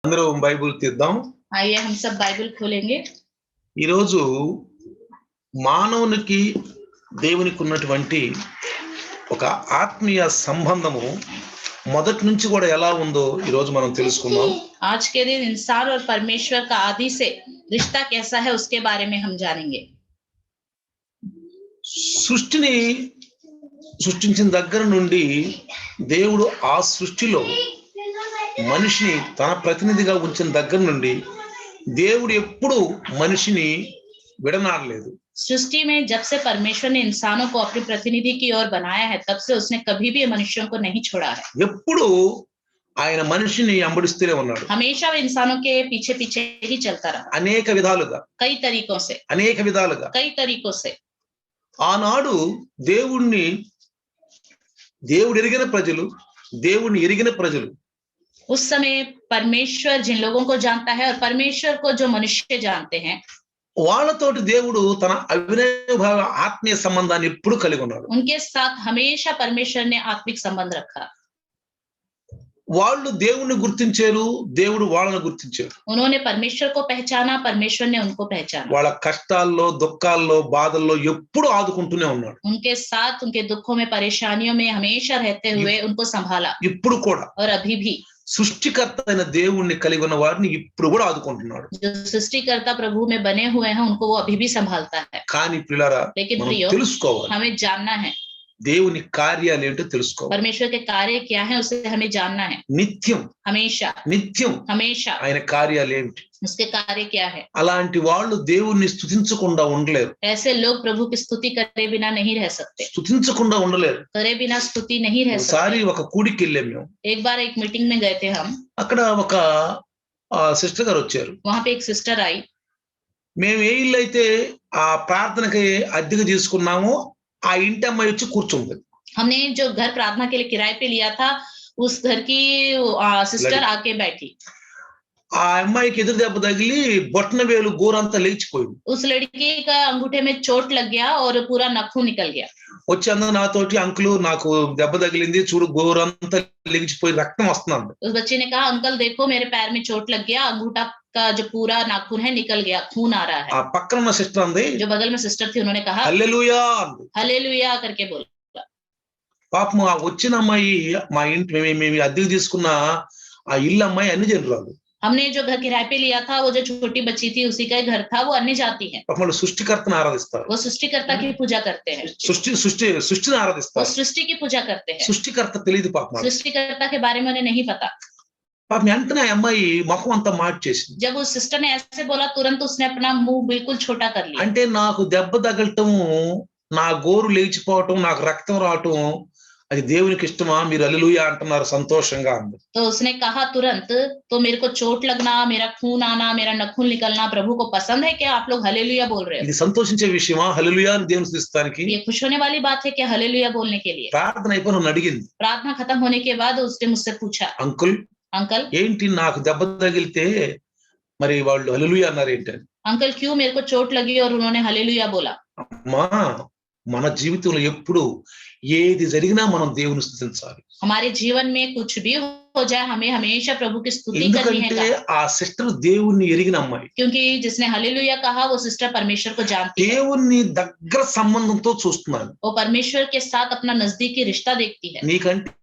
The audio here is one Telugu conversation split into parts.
అందరూ బైబిల్ తీద్దాం. आइए हम सब बाइबल खोलेंगे। ఈరోజు మానవునికి దేవునికి ఉన్నటువంటి ఒక ఆత్మీయ సంబంధము మొదటి నుంచి కూడా ఎలా ఉందో ఈరోజు మనం తెలుసుకుందాం. आज के दिन इंसान और परमेश्वर का आदि से रिश्ता कैसा है उसके बारे में हम जानेंगे। సృష్టిని సృష్టించిన దగ్గర నుండి దేవుడు ఆ సృష్టిలో మనిషిని తన ప్రతినిధిగా ఉంచిన దగ్గర నుండి దేవుడు ఎప్పుడు మనిషిని విడనాడలేదు. सृष्टि में जब से परमेश्वर ने इंसानों को अपने प्रतिनिधि की ओर बनाया है तब से उसने कभी भी मनुष्यों को नहीं छोड़ा है। ఎప్పుడు ఆయన మనిషిని అంబడిస్తూనే ఉన్నాడు. हमेशा वो इंसानों के पीछे पीछे ही चलता रहा అనేక విధాలుగా कई तरीकों से कई तरीकों से। ఆనాడు దేవుణ్ణి దేవుడు ఎరిగిన ప్రజలు దేవుణ్ణి ఎరిగిన ప్రజలు उस समय परमेश्वर जिन लोगों को जानता है और परमेश्वर को जो मनुष्य जानते हैं వాళ్ళతోటి దేవుడు తన అవినాభావ ఆత్మీయ సంబంధాన్ని ఎప్పుడు కలిగి ఉన్నాడు. उनके साथ हमेशा परमेश्वर ने आत्मिक संबंध रखा। వాళ్ళు దేవుణ్ణి గుర్తించారు, దేవుడు వాళ్ళని గుర్తించారు. उन्होंने परमेश्वर को पहचाना, परमेश्वर ने उनको पहचाना। వాళ్ళ కష్టాల్లో దుఃఖాల్లో బాధల్లో ఎప్పుడు ఆదుకుంటూనే ఉన్నాడు. उनके साथ उनके दुखों में परेशानियों में हमेशा रहते हुए उनको संभाला ఇప్పుడు కూడా और अभी भी సృష్టికర్త అయిన దేవుణ్ణి కలిగి ఉన్న వారిని ఇప్పుడు కూడా ఆదుకుంటున్నాడు. जो सृष्टिकर्ता प्रभु में बने हुए हैं उनको वो अभी भी संभालता है। కానీ ప్రియులారా लेकिन మనం प्रियो తెలుసుకోవాలి, हमें जानना है దేవుని కార్యాలు ఏంటో తెలుసుకోవాలి. परमेश्वर के कार्य क्या है उसे हमें जानना है। నిత్యం हमेशा हमेशा ఆయన కార్యాలు ఏమిటి, उसके कार्य क्या है। అలాంటి వాళ్ళు దేవుణ్ణి స్తుతించకుండా ఉండలేరు. ऐसे लोग प्रभु की स्तुति करे बिना नहीं रह सकते, స్తుతించకుండా ఉండలేరు. करे बिना स्तुति नहीं रह ఒకసారి सकते। ఒక కూడికి వెళ్ళాం మేము. एक बार एक मीटिंग में गए थे हम, అక్కడ ఒక సిస్టర్ గారు వచ్చారు. वहां पे एक सिस्टर आई। మేము ఏ ఇల్లు అయితే ఆ ప్రార్థనకి అద్దెకు తీసుకున్నామో ఆ ఇంటి అమ్మాయి వచ్చి కూర్చుంది. हमने जो घर प्रार्थना के लिए किराए पे लिया था उस घर की सिस्टर आके बैठी। ఆ అమ్మాయికి ఎదురు దెబ్బ తగిలి బొట్టన వేలు గోరంతా లేచిపోయింది. उस लड़की का अंगूठे में चोट लग गया और पूरा नाखून निकल गया। వచ్చి అందరూ నాతోటి అంకుల్ నాకు దెబ్బ తగిలింది చూడు గోరంతా లేచిపోయి రక్తం వస్తుంది. उस बच्चे ने कहा अंकल देखो मेरे पैर में चोट लग गया, अंगूठा का जो पूरा नाखून है निकल गया, खून आ रहा है। ఆ పక్కన ఉన్న సిస్టర్ అంది जो बगल में सिस्टर थी उन्होंने कहा హల్లెలూయా అంది. हालेलुया करके बोला। పాపం ఆ వచ్చిన అమ్మాయి మా ఇంటి మేము అద్దెకు తీసుకున్న ఆ ఇల్లు అమ్మాయి అన్ని జనురాలు. हमने जो घर किराए पे लिया था वो जो छोटी बच्ची थी उसी का घर था, वो अन्य जाति है। వాళ్ళు సృష్టికర్తను ఆరాధిస్తారు, वो సృష్టిकर्ता की पूजा करते हैं, సృష్టిని वो ఆరాధిస్తారు. सृष्टि की पूजा करते हैं। సృష్టికర్త తెలియదు పాపం. सृष्टिकर्ता के बारे में उन्हें नहीं पता। పాపం వెంటనే ఆ అమ్మాయి ముఖం అంతా మార్చేసింది. जब उस सिस्टर ने ऐसे बोला तुरंत उसने अपना मुंह बिल्कुल छोटा कर लिया। అంటే నాకు దెబ్బ తగలటము, నా గోరు లేచిపోవటం, నాకు రక్తం రావటం అది దేవునికి ఇష్టమా, మీరు హల్లెలూయా అంటున్నారు సంతోషంగా అంది. तो उसने कहा तुरंत तो मेरे को चोट लगना, मेरा खून आना, मेरा नखून निकलना प्रभु को पसंद है क्या? आप लोग हालेलुया बोल रहे हो। ఇది సంతోషించే విషయమా హల్లెలూయా అని దేవుని స్తుతిస్తానికి? ये खुश होने वाली बात है क्या हालेलुया बोलने के लिए? ప్రార్థన అయిపోయి నన్ను అడిగింది, प्रार्थना खत्म होने के बाद उसने मुझसे पूछा అంకుల్ अंकल ఏంటి నాకు దెబ్బ తగిలితే మరి వాళ్ళు హల్లెలూయా అన్నారు ఏంటని. अंकल क्यों मेरे को चोट लगी और उन्होंने हालेलुया बोला। అమ్మా మన జీవితంలో ఎప్పుడు ఏది జరిగినా మనం దేవుని స్తుతించాలి. हमारे जीवन में कुछ भी हो जाए हमें हमेशा प्रभु की स्तुति करनी है। ఎందుకంటే ఆ సిస్టర్ దేవుణ్ణి ఎరిగిన అమ్మాయి, क्योंकि जिसने हालेलुया कहा वो सिस्टर परमेश्वर को जानती है, దేవుణ్ణి దగ్గర సంబంధంతో చూస్తున్నాను. वो परमेश्वर के साथ अपना नजदीकी रिश्ता देखती है। నీకంటే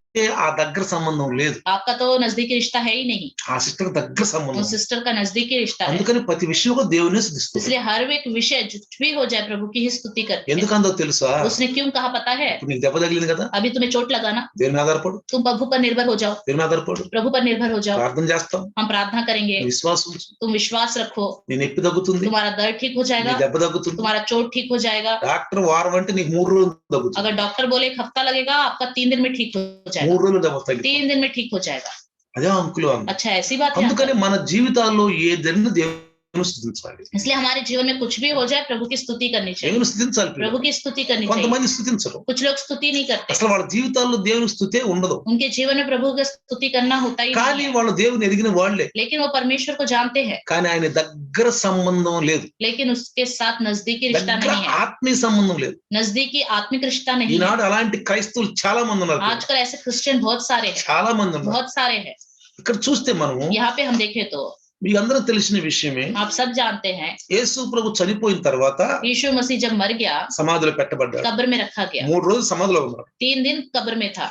ఆ దగ్గర సంబంధం లేదు, आपका तो नजदीकी रिश्ता है ही नहीं, ఆ సిస్టర్ దగ్గర वो సంబంధం. सिस्टर का नजदीकी रिश्ता है। అందుకని ప్రతి విషయంలో దేవుని స్తుతిస్తుంది. इसलिए हर एक विषय कुछ भी हो जाए प्रभु की ही स्तुति करते हैं। ఎందుకందో తెలుసా, उसने क्यों कहा पता है? ఇప్పుడు నీకు దెబ్బ తగిలింది కదా, अभी तुम्हें चोट लगा ना, దేవుని మీద ఆధారపడు, तुम प्रभु पर निर्भर हो जाओ, దేవుని మీద ఆధారపడు, प्रभु पर निर्भर हो जाओ। ప్రార్థన చేస్తాం, हम प्रार्थना करेंगे, విశ్వాసం ఉంచు, तुम विश्वास रखो, నీ నొప్పి తగ్గుతుంది, तुम्हारा दर्द ठीक हो నీ जाएगा, దెబ్బ తగ్గుతుంది. तुम्हारा चोट ठीक हो जाएगा। డాక్టర్ వారం అంటే నీకు 3 రోజులు తగ్గుతుంది, अगर डॉक्टर बोले एक हफ्ता लगेगा, आपका 3 दिन में ठीक हो 3 जाएगा, రోజులు దెబ్బ తగ్గుతుంది. 3 दिन में ठीक हो जाएगा। అదే అంకులు అంది. अच्छा ऐसी बात है అందుకని अंकल? మన జీవితాల్లో ఏదైనా దేవుని స్తుతించాలి, इसलिए हमारे जीवन में कुछ भी हो जाए प्रभु की स्तुति करनी चाहिए, దేవుని స్తుతించాలి. प्रभु की स्तुति करनी चाहिए। కొంతమంది స్తుతించరు, कुछ लोग स्तुति नहीं करते, అసలు వాళ్ళ జీవితాల్లో దేవుని స్తుతే ఉండదు. उनके जीवन में प्रभु की स्तुति करना होता ही కానీ नहीं है। వాళ్ళు దేవుని ఎరిగిన వాళ్ళే, लेकिन वो परमेश्वर को जानते हैं, కానీ ఆయన దగ్గర సంబంధం లేదు, लेकिन उसके साथ नजदीकी रिश्ता దగ్గర नहीं है, ఆత్మీయ సంబంధం లేదు. नजदीकी आत्मिक रिश्ता नहीं है। ఈనాడు అలాంటి క్రైస్తవులు చాలా మంది ఉన్నారు, आजकल ऐसे क्रिश्चियन बहुत सारे हैं, చాలా మంది ఉన్నారు. बहुत सारे हैं। ఇక్కడ చూస్తే మనము यहाँ पे हम देखें तो మీకు అందరూ తెలిసిన విషయమే, आप सब जानते हैं యేసు ప్రభు చనిపోయిన తర్వాత यीशु मसीह जब मर गया సమాధిలో పెట్టబడ్డాడు. कब्र में रखा गया, 3 రోజులు సమాధిలో ఉన్నాడు. 3 दिन कब्र में था,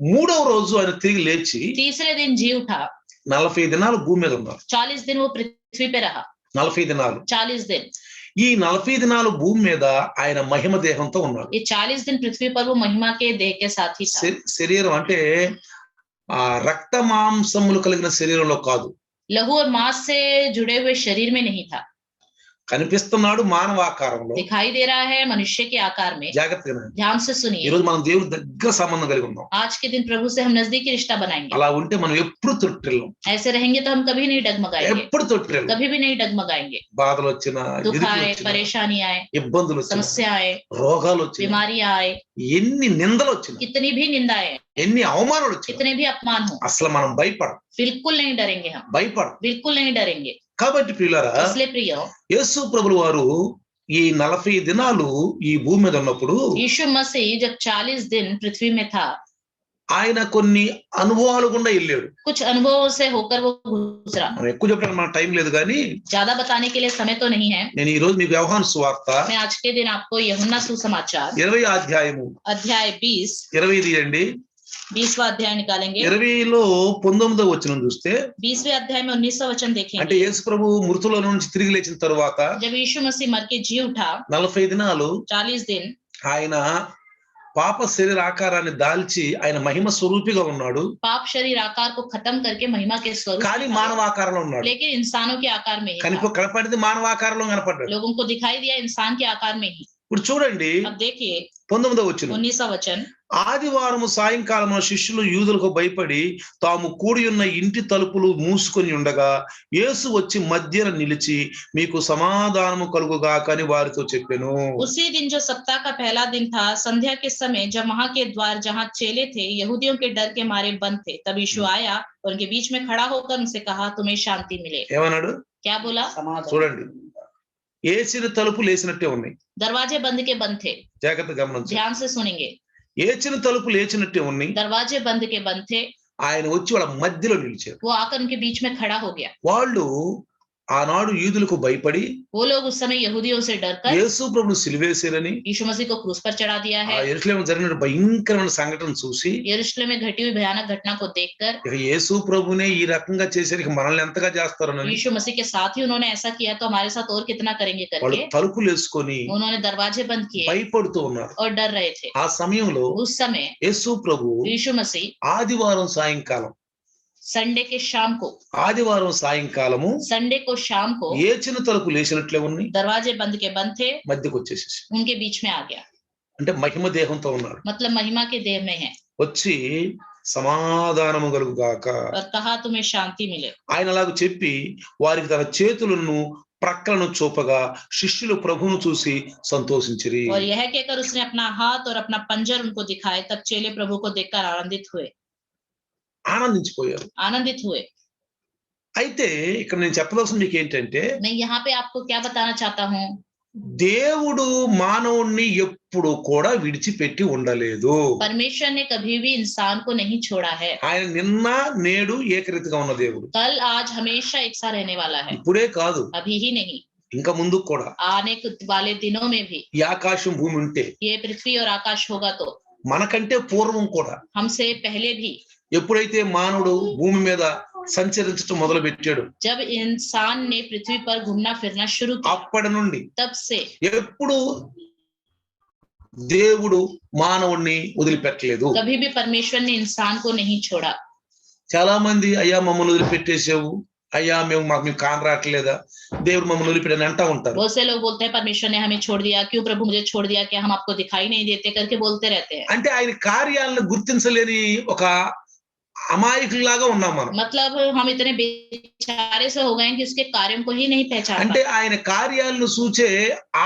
3వ రోజు ఆయన తిరిగి లేచి तीसरे दिन जी उठा, 40 దినాలు భూమి మీద ఉన్నారు. 40 दिन वो पृथ्वी पे रहा, 40 దినాలు. 40 दिन, ఈ 40 దినాలు భూమి మీద ఆయన మహిమ దేహంతో ఉన్నాడు. ये 40 दिन पृथ्वी पर वो महिमा के देह के साथ ही था। శరీరం అంటే ఆ రక్త మాంసములు కలిగిన శరీరంలో కాదు, लहू और मांस से जुड़े हुए शरीर में नहीं था, కనిపిస్తున్నాడు మానవ ఆకారంలో. दिखाई दे रहा है मनुष्य के आकार में। జాగ్రత్తగా వినండి. ध्यान से ఈ सुनिए, రోజు మనం దేవుడి దగ్గర సంబంధం కలిగి ఉన్నాం. आज के दिन प्रभु से हम नजदीकी रिश्ता बनाएंगे। అలా ఉంటే మనం ఎప్పుడు తొట్టిల్లం, ऐसे रहेंगे तो हम कभी नहीं डगमगाएंगे, ఎప్పుడు తొట్టిల్లం. कभी भी नहीं डगमगाएंगे। బాధలు వచ్చినా, दुख ఇరుకులు आए, వచ్చినా, परेशानी आए, ఇబ్బందులు వచ్చినా, समस्या आए, రోగాలు వచ్చినా, बीमारियां आए, ఎన్ని నిందలు వచ్చినా, कितनी भी निंदाएं, ఎన్ని అవమానాలు వచ్చినా कितने भी अपमान हो, అసలు మనం భయపడం, बिल्कुल नहीं डरेंगे, हम बिल्कुल नहीं डरेंगे। కాబట్టి ప్రియులారా, इसलिए प्रिय, యేసు ప్రభుల వారు ఈ 40 దినాలు ఈ భూమి మీద ఉన్నప్పుడు यीशु मसीह जब 40 दिन पृथ्वी में था, ఆయన కొన్ని అనుభవాలు గుండా వెళ్ళాడు. कुछ अनुभवों से होकर वो गुजरा। మనం ఎక్కువ చెప్పడానికి మన టైం లేదు, కానీ ज्यादा बताने के लिए समय तो नहीं है। నేను ఈ రోజు మీకు యోహాను సువార్త मैं आज के दिन आपको यूहन्ना सुसमाचार 20 అధ్యాయము अध्याय 20 20 తీయండి. 20वां अध्याय निकालेंगे। 20లో 19వ వచనం చూస్తే, 20वें अध्याय में 19वां वचन అంటే देखेंगे। యేసు ప్రభు మృతుల నుంచి తిరిగి లేచిన తరువాత जब यीशु मसीह मर के जी उठा, 40 దినాలు 40 दिन ఆయన పాప శరీర ఆకారాన్ని దాల్చి ఆయన మహిమ స్వరూపిగా ఉన్నాడు, पाप शरीर आकार को खत्म करके महिमा के स्वरूप కానీ में था, మానవ ఆకారంలో ఉన్నాడు. लेकिन इंसानों के आकार में ही था। కనపడింది మానవ ఆకారంలో కనపడ్డాడు. लोगों को दिखाई दिया इंसान के आकार में ही। ఇప్పుడు చూడండి अब देखिए 19వ వచనం. 19वां वचन, ఆదివారము సాయంకాలమున శిష్యులు యూదులకు భయపడి తాము కూడి ఉన్న ఇంటి తలుపులు మూసుకొని ఉండగా యేసు వచ్చి మధ్యన నిలిచి మీకు సమాధానము కలుగుగాక అని వారితో చెప్పెను. उसी दिन जो सप्ताह का पहला दिन था, संध्या के समय जब वहां के द्वार जहां चेले थे यहूदियों के डर के मारे बंद थे, तब यीशु आया और उनके बीच में खड़ा होकर उनसे कहा, तुम्हें शांति मिले। ఏమన్నాడు क्या बोला? చూడండి, ఏసిన తలుపులు వేసినట్టే ఉన్నాయి. दरवाजे बंद के बंद थे। జాగ్రత్తగా గమనించండి. ध्यान से सुनेंगे, ఏచిన తలుపులు వేసినట్టే ఉన్నాయి. दरवाजे बंद के बंद थे। ఆయన వచ్చి వాళ్ళ మధ్యలో నిలిచారు. वो आकर उनके बीच में खड़ा हो गया। వాళ్ళు ఆనాడు యూదులకు భయపడి वो लोग उस समय यहूदियों से डरकर యేసు ప్రభువును సిలువేశారని, यीशु मसीह को क्रूस पर चढ़ा दिया ఆ है। యెరూషలేములో జరిగిన భయంకరమైన సంఘటన చూసి यरूशलेम में घटी हुई भयानक घटना को देखकर ఇక యేసు ప్రభునే ఈ రకంగా చేశారు, ఇక మనల్ని ఎంతగా చేస్తారని यीशु मसीह के साथ ही उन्होंने ऐसा किया तो हमारे साथ और कितना करेंगे వాళ్ళు करके తలుపులు వేసుకొని उन्होंने दरवाजे बंद किए భయపడుతూ ఉన్నారు. और डर रहे थे। ఆ సమయంలో उस समय యేసు ప్రభు यीशु मसीह ఆదివారం సాయంకాలం संडे के शाम को ఆదివారం సాయంకాలము संडे को शाम को ఏచిన తలుపులు వేసినట్లే ఉన్నాయి, दरवाजे बंद के बंद थे, మధ్యకు వచ్చేసేసి, उनके बीच में आ गया। అంటే మహిమ దేహంతో ఉన్నాడు. मतलब महिमा के देह में है వచ్చి సమాధానము కలుగుగాక और कहा तुम्हें शांति मिले। ఆయన అలాగ చెప్పి వారికి తన చేతులను ప్రక్కలను చూపగా శిష్యులు ప్రభువును చూసి సంతోషించిరి. और यह कहकर उसने अपना हाथ और अपना पंजर उनको दिखाए, तब चेले प्रभु को देखकर ఆనందించిపోయారు. आनंदित हुए। అయితే ఇక్కడ నేను చెప్పదలసింది మీకు ఏంటంటే, मैं यहाँ पे आपको क्या बताना चाहता हूँ, దేవుడు మానవుణ్ణి ఎప్పుడు కూడా విడిచిపెట్టి ఉండలేదు. परमेश्वर ने कभी भी इंसान को नहीं छोड़ा है। ఆయన నిన్న నేడు ఏకరీతిగా ఉన్న దేవుడు. कल आज हमेशा एक सा रहने वाला है। ఇప్పుడే కాదు, अभी ही नहीं, ఇంకా ముందుకు కూడా. आने वाले दिनों में भी ఈ ఆకాశం భూమి ఉంటే, ये पृथ्वी और आकाश होगा तो మనకంటే పూర్వం కూడా हमसे पहले भी ఎప్పుడైతే మానవుడు భూమి మీద సంచరించడం మొదలు పెట్టాడు, जब इंसान ने पृथ्वी पर घूमना फिरना शुरू किया, అప్పటి నుండి तब से ఎప్పుడు దేవుడు మానవుణ్ణి వదిలిపెట్టలేదు. कभी भी परमेश्वर ने इंसान को नहीं छोड़ा। చాలా మంది అయ్యా మమ్మల్ని వదిలిపెట్టేసావు, అయ్యా మాకు కాన్ రావట్లేదా, దేవుడు మమ్మల్ని వదిలిపెట్టని అంటా ఉంటారు. बहुत से लोग बोलते हैं परमेश्वर ने हमें छोड़ दिया, क्यों प्रभु मुझे छोड़ दिया, क्या हम आपको दिखाई नहीं देते करके बोलते रहते हैं। అంటే ఆయన కార్యాలను గుర్తించలేని ఒక అమాయకులాగా ఉన్నాం మనం. मतलब हम इतने बेचारे से हो गए कि उसके कार्यों को ही नहीं पहचान అంటే पाते। ఆయన కార్యాలను చూచే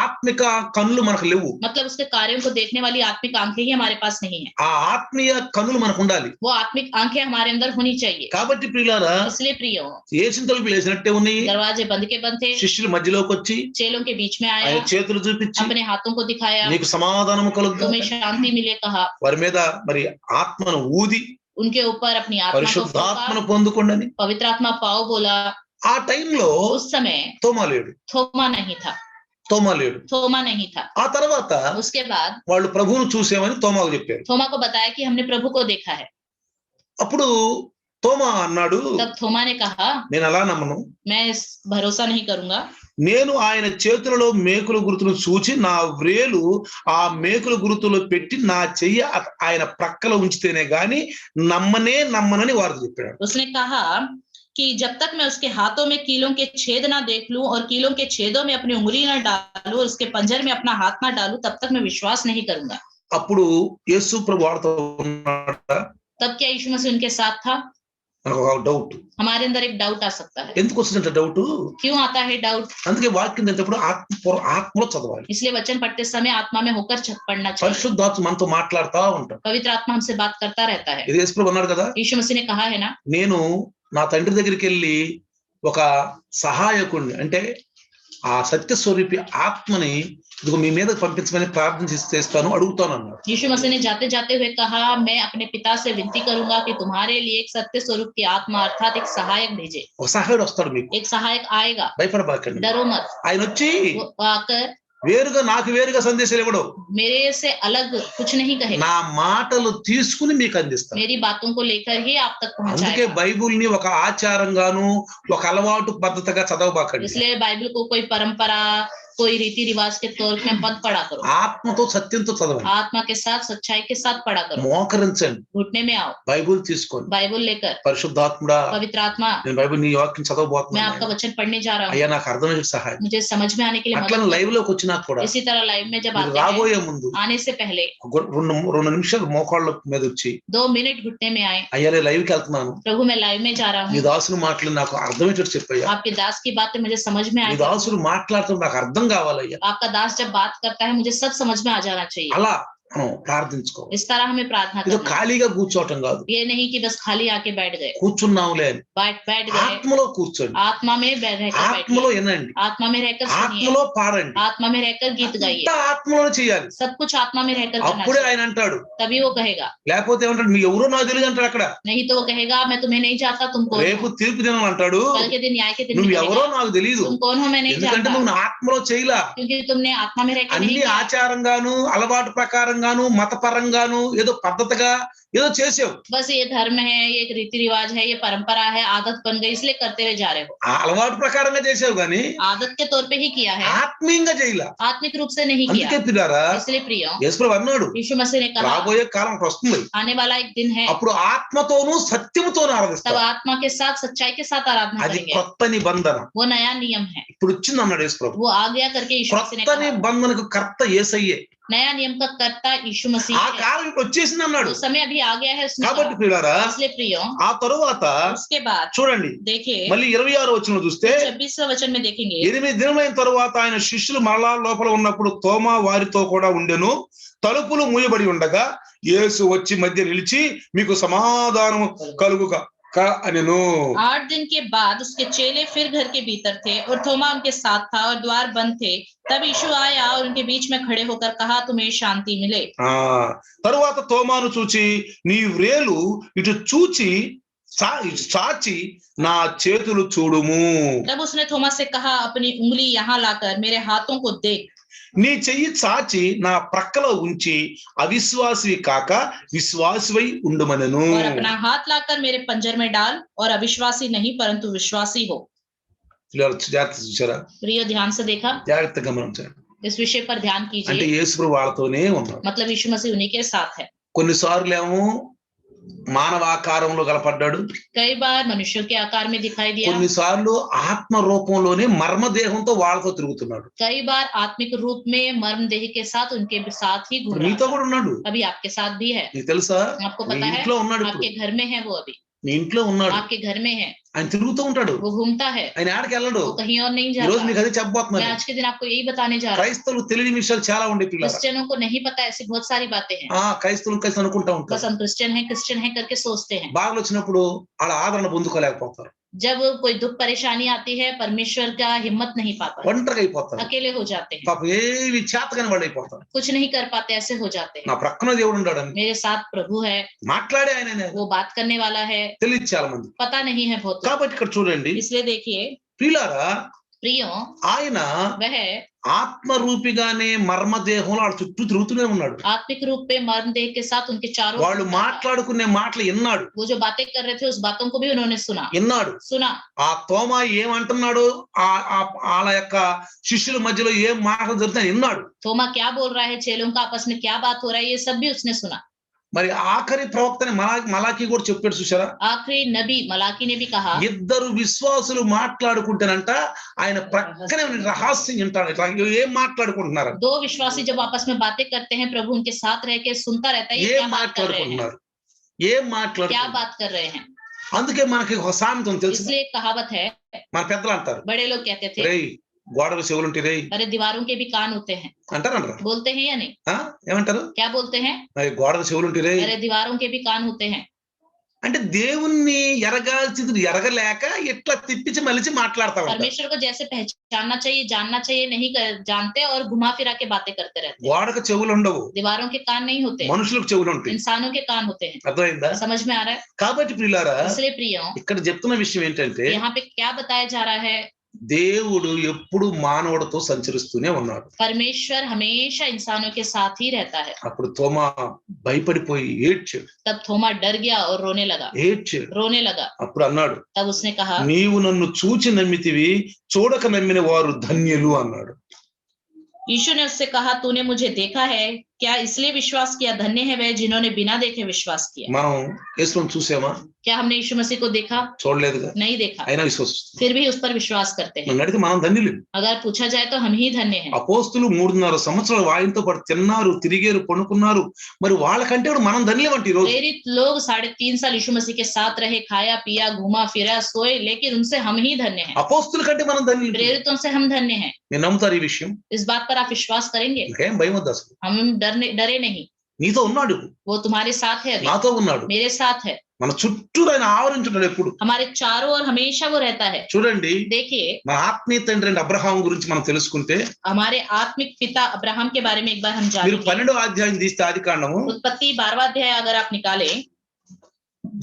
ఆత్మిక కన్నులు మనకు లేవు. मतलब उसके कार्यों को देखने वाली आत्मिक आंखें ही हमारे पास नहीं है। ఆ ఆత్మీయ కన్నులు మనకు ఉండాలి. वो आत्मिक आंखें हमारे अंदर होनी चाहिए। కాబట్టి ప్రియులారా, इसलिए प्रियो, ఏసిన తలుపులు వేసినట్టే ఉన్నాయి. दरवाजे बंद के बंद थे, శిష్యులు మధ్యలోకి వచ్చి चेलों के बीच में आया, ఆయన చేతులు చూపించి अपने हाथों को दिखाया, నీకు సమాధానము కలుగుగాక, तुम्हें शांति मिले कहा, వారి మీద మరి ఆత్మను ఊది उनके ऊपर अपनी आत्मा को పరిశుద్ధాత్మను फूंका, పొందుకోండి అని. पवित्र आत्मा पाओ बोला। ఆ టైంలో उस समय తోమా లేడు. थोमा नहीं था, తోమా లేడు. थोमा नहीं था। ఆ తర్వాత उसके बाद వాళ్ళు ప్రభువును చూసామని తోమాకు చెప్పారు. थोमा को बताया कि हमने प्रभु को देखा है। అప్పుడు తోమా అన్నాడు, तब थोमा ने कहा, నేను అలా నమ్మను. मैं इस भरोसा नहीं करूंगा। నేను ఆయన చేతులలో మేకుల గుర్తును చూచి నా వ్రేలు ఆ మేకుల గుర్తులో పెట్టి నా చెయ్యి ఆయన ప్రక్కలో ఉంచితేనే గాని నమ్మనని వారితో చెప్పాడు. उसने कहा कि जब तक मैं उसके हाथों में कीलों के छेद ना देख लूं और कीलों के छेदों में अपनी उंगली ना डालूं और उसके पंजर में अपना हाथ ना डालूं, तब तक मैं विश्वास नहीं करूंगा। అప్పుడు యేసు ప్రభు వారితో ఉన్నాడా? तब क्या यीशु मसीह उनके साथ था? నాకు ఒక డౌట్. हमारे अंदर एक डाउट आ सकता है। ఎందుకు వచ్చిందంటే డౌట్? क्यों आता है डाउट? అందుకే వాక్యం చదివేటప్పుడు ఆత్మలో చదవాలి. इसलिए वचन पढ़ते समय आत्मा में होकर पढ़ना चाहिए। పరిశుద్ధాత్మ మనతో మాట్లాడుతూ ఉంటాడు. पवित्र आत्मा हमसे बात करता रहता है। ఇది యేసు ప్రభు అన్నాడు కదా, यीशु मसीह ने कहा है ना, నేను నా తండ్రి దగ్గరికి వెళ్ళి ఒక సహాయకుడిని అంటే ఆ సత్య స్వరూపి ఆత్మని ఇదిగో మీ మీద పంపించమని ప్రార్థన చేస్తాను అడుగుతాను అన్నాడు. यीशु मसीह ने जाते जाते हुए कहा, मैं अपने पिता से विनती करूंगा कि तुम्हारे लिए एक सत्य स्वरूप की आत्मा अर्थात एक सहायक भेजे। ఒక సహాయుడు వస్తాడు మీకు, एक सहायक आएगा, భయపడబాకండి. डरो मत। ఆయన వచ్చి वो आकर నాకు వేరుగా సందేశాలు ఇవ్వడు, मेरे से अलग कुछ नहीं कहेगा, నా మాటలు తీసుకుని మీకు అందిస్తాను. मेरी बातों को लेकर ही आप तक అందుకే पहुंचाएगा। బైబుల్ని ఒక ఆచారంగాను ఒక అలవాటు పద్ధతిగా చదవబాకండి. इसलिए बाइबल को कोई परंपरा, कोई रीति रिवाज के तौर पे मत पढ़ा करो। ఆత్మతో సత్యంతో చదవండి. आत्मा के साथ सच्चाई के साथ पढ़ा करो। మోకరించండి, घुटने में आओ, బైబుల్ తీసుకోండి. बाइबल लेकर, పరిశుద్ధాత్ముడా, पवित्र आत्मा, నేను బైబుల్ నీ వాక్యం मैं చదవబోతున్నాను, आपका वचन पढ़ने जा रहा అయ్యా हूँ, నాకు అర్థమయ్యే సహాయం. मुझे समझ में आने के लिए అట్లా मदद లైవ్ లోకి వచ్చినా కూడా करो। इसी तरह लाइव में जब మీరు आते हैं, రాబోయే ముందు आने से पहले రెండు నిమిషాలు మోకాళ్ళ మీద వచ్చి 2 मिनट घुटने में आए, అయ్యా నేను లైవ్ కి వెళ్తున్నాను, प्रभु मैं लाइव में जा रहा నీ हूँ, దాసుని మాటలు నాకు అర్థమయ్యేటట్టు చెప్పయ్యా, आपके दास की बातें मुझे समझ में నీ आए, దాసుడు మాట్లాడుతూ నాకు అర్థం కావాలయ్యా. आपका दास जब बात करता है मुझे सब समझ में आ जाना चाहिए। అలా మనం ప్రార్థించుకోవాలి. इस तरह हमें प्रार्थना ఇది करना है। ఖాళీగా కూర్చోవటం కాదు, ये नहीं कि बस खाली आके बैठ गए, కూర్చున్నాంలే అని. बैठ गए, ఆత్మలో కూర్చోండి, आत्मा में रहकर ఆత్మలో बैठिए, వినండి, आत्मा में रहकर सुनिए, ఆత్మలో పాడండి, आत्मा में रहकर गीत गाइए, అంతా ఆత్మలో చేయాలి. सब कुछ आत्मा में रहकर करना అప్పుడే चाहिए। ఆయన అంటాడు, तभी वो कहेगा, లేకపోతే ఏమంటాడు, మీ ఎవరో నాకు తెలియదు అంటాడు. అక్కడ नहीं तो वो कहेगा मैं तुम्हें नहीं जानता, तुम कौन రేపు हो। తీర్పు దినం అంటాడు, कल के दिन, न्याय के दिन నువ్వు में ఎవరో कहेगा, నాకు తెలియదు, तुम कौन हो मैं नहीं ఎందుకంటే जानता, నువ్వు నా ఆత్మలో చేయలా. क्योंकि तुमने आत्मा में रहकर नहीं అన్ని किया। ఆచారంగాను అలవాటు ప్రకారంగాను మతపరంగాను ఏదో పద్ధతిగా ఏదో చేసావు. बस ये धर्म है, ये एक रीति रिवाज है, ये परंपरा है, आदत बन गई इसलिए करते हुए जा रहे हो। ఆ అలవాటు ప్రకారంగా చేసావు గాని आदत के तौर पे ही किया है, ఆత్మీయంగా చేయలా. आत्मिक रूप से नहीं అందుకే किया। పిల్లారా, इसलिए प्रियो, యేసు అన్నాడు, यीशु मसीह ने कहा రాబోయే కాలం ఒకటి వస్తుంది, आने वाला एक दिन है, అప్పుడు ఆత్మతోనూ సత్యముతోనూ तब ఆరాధిస్తారు. आत्मा के साथ सच्चाई के साथ आराधना అది करेंगे। కొత్త నిబంధన. वो नया नियम है, ఇప్పుడు వచ్చింది అన్నాడు యేసు ప్రభు. वो आ गया करके यीशु मसीह ने కొత్త कहा। నిబంధనకు కర్త యేసయ్యే. नया नियम का कर्ता यीशु मसीह ఆ है। కాలం ఇప్పుడు వచ్చేసింది అన్నాడు. वो समय अभी आ गया है उसने కాబట్టి कहा। పిల్లారా, इसलिए प्रियो, ఆ తరువాత उसके बाद చూడండి, देखिए మళ్ళీ 26 వచనం చూస్తే, 26वें वचन में देखेंगे, 8 దినమైన తరువాత ఆయన శిష్యులు మరలా లోపల ఉన్నప్పుడు తోమా వారితో కూడా ఉండెను. తలుపులు మూయబడి ఉండగా యేసు వచ్చి మధ్య నిలిచి మీకు సమాధానం కలుగుగా అనెను. 8 दिन के बाद उसके चेले फिर घर के भीतर थे और थोमा उनके साथ था और द्वार बंद थे। तब यीशु आया और उनके बीच में खड़े होकर कहा, तुम्हें शांति मिले। తరువాత తోమాను చూచి నీ వ్రేలు ఇటు చూచి చాచి నా చేతులు చూడుము. तब उसने थोमा से कहा, अपनी उंगली यहाँ लाकर मेरे हाथों को देख। నీ చెయ్యి చాచి నా ప్రక్కలో ఉంచి అవిశ్వాసి కాక విశ్వాసివై ఉండుమనెను. और अपना हाथ लाकर मेरे पंजर में डाल और अविश्वासी नहीं परंतु विश्वासी हो। జాగ్రత్త చూసారా? प्रिय ध्यान से देखा, జాగ్రత్తగా గమనించండి. इस विषय पर ध्यान అంటే कीजिए। యేసు ప్రభు వాళ్ళతోనే ఉన్నాడు. मतलब यीशु मसीह उन्हीं के साथ है। కొన్నిసార్లు ఏమో మానవ ఆకారంలో కనపడ్డాడు, कई बार मनुष्यों के आकार में दिखाई दिया, కొన్నిసార్లు ఆత్మ రూపంలోనే మర్మదేహంతో వాళ్ళతో తిరుగుతున్నాడు. कई बार आत्मिक रूप में मर्म देह के साथ उनके साथ ही घूम रहा నీతో था। కూడా ఉన్నాడు, अभी आपके साथ भी है, నీకు తెలుసా? आपको నీ पता है, ఇంట్లో ఉన్నాడు, ఇప్పుడు आपके घर में है, वो अभी నీ ఇంట్లో ఉన్నాడు, आपके घर में है, ఆయన తిరుగుతూ ఉంటాడు, वो घूमता है, ఆయన ఆడికి వెళ్ళడు. वो कहीं और नहीं ఈ రోజు जाता। మీకు అదే मैं చెప్పబోతున్నాను. आज के दिन आपको यही बताने जा रहा हूँ। క్రైస్తవులు తెలియని విషయాలు చాలా ఉండే పిల్లలు. क्रिश्चियनों को नहीं पता, ऐसी बहुत सारी बातें हैं। క్రైస్తవులు కలిసి అనుకుంటా बस ఉంటారు. हम क्रिश्चियन है करके सोचते हैं। బాధలు వచ్చినప్పుడు వాళ్ళ ఆదరణ పొందుకోలేకపోతారు. जब कोई दुख परेशानी आती है परमेश्वर का हिम्मत नहीं पाता, ఒంటరిగా అయిపోతారు. अकेले हो जाते हैं, పాపం ఏవి చేతకాని వాళ్ళు అయిపోతారు. कुछ नहीं कर पाते, ऐसे हो जाते నా हैं। ప్రక్కన దేవుడు ఉన్నాడని मेरे साथ प्रभु है, మాట్లాడే ఆయననే वो बात करने वाला है, తెలియదు చాలా మంది. पता नहीं है बहुत। కాబట్టి ఇక్కడ చూడండి इसलिए देखिए ప్రియులారా, प्रियो, ఆయన वह ఆత్మరూపిగానే మర్మదేహంలో ఆడ చుట్టూ తిరుగుతూనే ఉన్నాడు. आत्मिक रूप में मर्म देह के साथ उनके चारों వాళ్ళు घूमता था। మాట్లాడుకునే మాటలు విన్నాడు वो जो बातें कर रहे थे उस बातों को भी उन्होंने सुना। ఆ తోమా ఏమంటున్నాడు, వాళ్ళ యొక్క శిష్యుల మధ్యలో ఏం మాటలు జరుగుతాయి విన్నాడు. थोमा क्या बोल रहा है, चेलों का आपस में क्या बात हो रहा है, ये सब भी उसने सुना। మరి ఆఖరి ప్రవక్తని మలాకి కూడా చెప్పాడు చూసారా, आखिरी नबी मलाकी ने भी कहा, ఇద్దరు విశ్వాసులు మాట్లాడుకుంటేనంట ఆయన ప్రక్కనే రహస్యం వింటాడు. ఇట్లా ఏం మాట్లాడుకుంటున్నారు, दो विश्वासी जब आपस में बातें करते हैं प्रभु उनके साथ रह के सुनता रहता है, ये ఏం क्या बात कर रहे हैं, మాట్లాడుకుంటున్నారు, ఏం क्या మాట్లాడుకుంటున్నారు. बात कर रहे हैं। అందుకే మనకి ఒక సామెత ఉంది తెలుసు, इसलिए एक कहावत है, మన పెద్దలు అంటారు, बड़े लोग कहते थे, రేయ్ గోడలు చెవులుంటే రేయ్ अरे दीवारों के भी कान होते हैं, అంటారు. बोलते हैं या नहीं, ఏమంటారు, क्या बोलते हैं, గోడలు చెవులుంటే రేయ్. अरे दीवारों के भी कान होते हैं। అంటే దేవుణ్ణి ఎరగాల్సింది ఎరగలేక ఇట్లా తిప్పించి మలిచి మాట్లాడతా ఉంటారు. परमेश्वर को जैसे पहचानना चाहिए, जानना चाहिए, नहीं जानते और घुमा फिरा के बातें करते रहते हैं। గోడకు చెవులు ఉండవు, दीवारों के कान नहीं होते, మనుషులకు చెవులు ఉంటాయి. इंसानों के कान होते हैं। అర్థమైందా? समझ में आ रहा है? కాబట్టి ప్రియులారా, इसलिए प्रियो, ఇక్కడ చెప్తున్న విషయం ఏంటంటే यहाँ पे क्या बताया जा रहा है, దేవుడు ఎప్పుడు మానవుడితో సంచరిస్తూనే ఉన్నాడు. परमेश्वर हमेशा इंसानों के साथ ही रहता है। అప్పుడు తోమా భయపడిపోయి ఏడ్చాడు. तब थोमा डर गया और रोने लगा। అప్పుడు అన్నాడు, तब उसने कहा, నీవు నన్ను చూచి నమ్మితివి, చూడక నమ్మిన వారు ధన్యులు అన్నాడు. यीशु ने उससे कहा, तूने मुझे देखा है, क्या इसलिए विश्वास किया, धन्य है वह जिन्होंने बिना देखे विश्वास किया। మనం యేసుని చూసామా? क्या हमने यीशु मसीह को देखा? చూడలేదుగా, नहीं देखा, అయినా విశ్వసిస్తాం. फिर भी उस पर विश्वास करते हैं। నన్ను అడిగితే మనం ధన్యులు. अगर पूछा जाए तो हम ही धन्य हैं। అపోస్తులు 3.5 సంవత్సరాలు ఆయనతో పాటు తిన్నారు, తిరిగారు, పడుకున్నారు. మరి వాళ్ళకంటే కూడా మనం ధన్యులం అంటే ఈ రోజు. प्रेरित लोग 3.5 साल यीशु मसीह के साथ रहे, खाया पिया, घूमा फिरा, सोए, लेकिन उनसे हम ही धन्य हैं। అపోస్తుల కంటే మనం ధన్యులు. प्रेरितों से हम धन्य हैं। మీరు నమ్ముతారు ఈ విషయం? इस बात पर आप विश्वास करेंगे? ఇంకేం భయం వద్దు అసలు. हम डरे नहीं, నీతో ఉన్నాడు, वो तुम्हारे साथ है, अभी నాతో ఉన్నాడు, मेरे साथ है, మన చుట్టూ ఆయన ఆవరించుంటాడు ఎప్పుడు. हमारे चारों ओर हमेशा वो रहता है। చూడండి, देखिए, మన ఆత్మీయ తండ్రి అబ్రహాం గురించి మనం తెలుసుకుంటే, हमारे आत्मिक पिता अब्राहम के बारे में एक बार हम మీరు जानेंगे। 12వ అధ్యాయం తీస్తే ఆదికాండము, उत्पत्ति 12वां अध्याय अगर आप निकालें,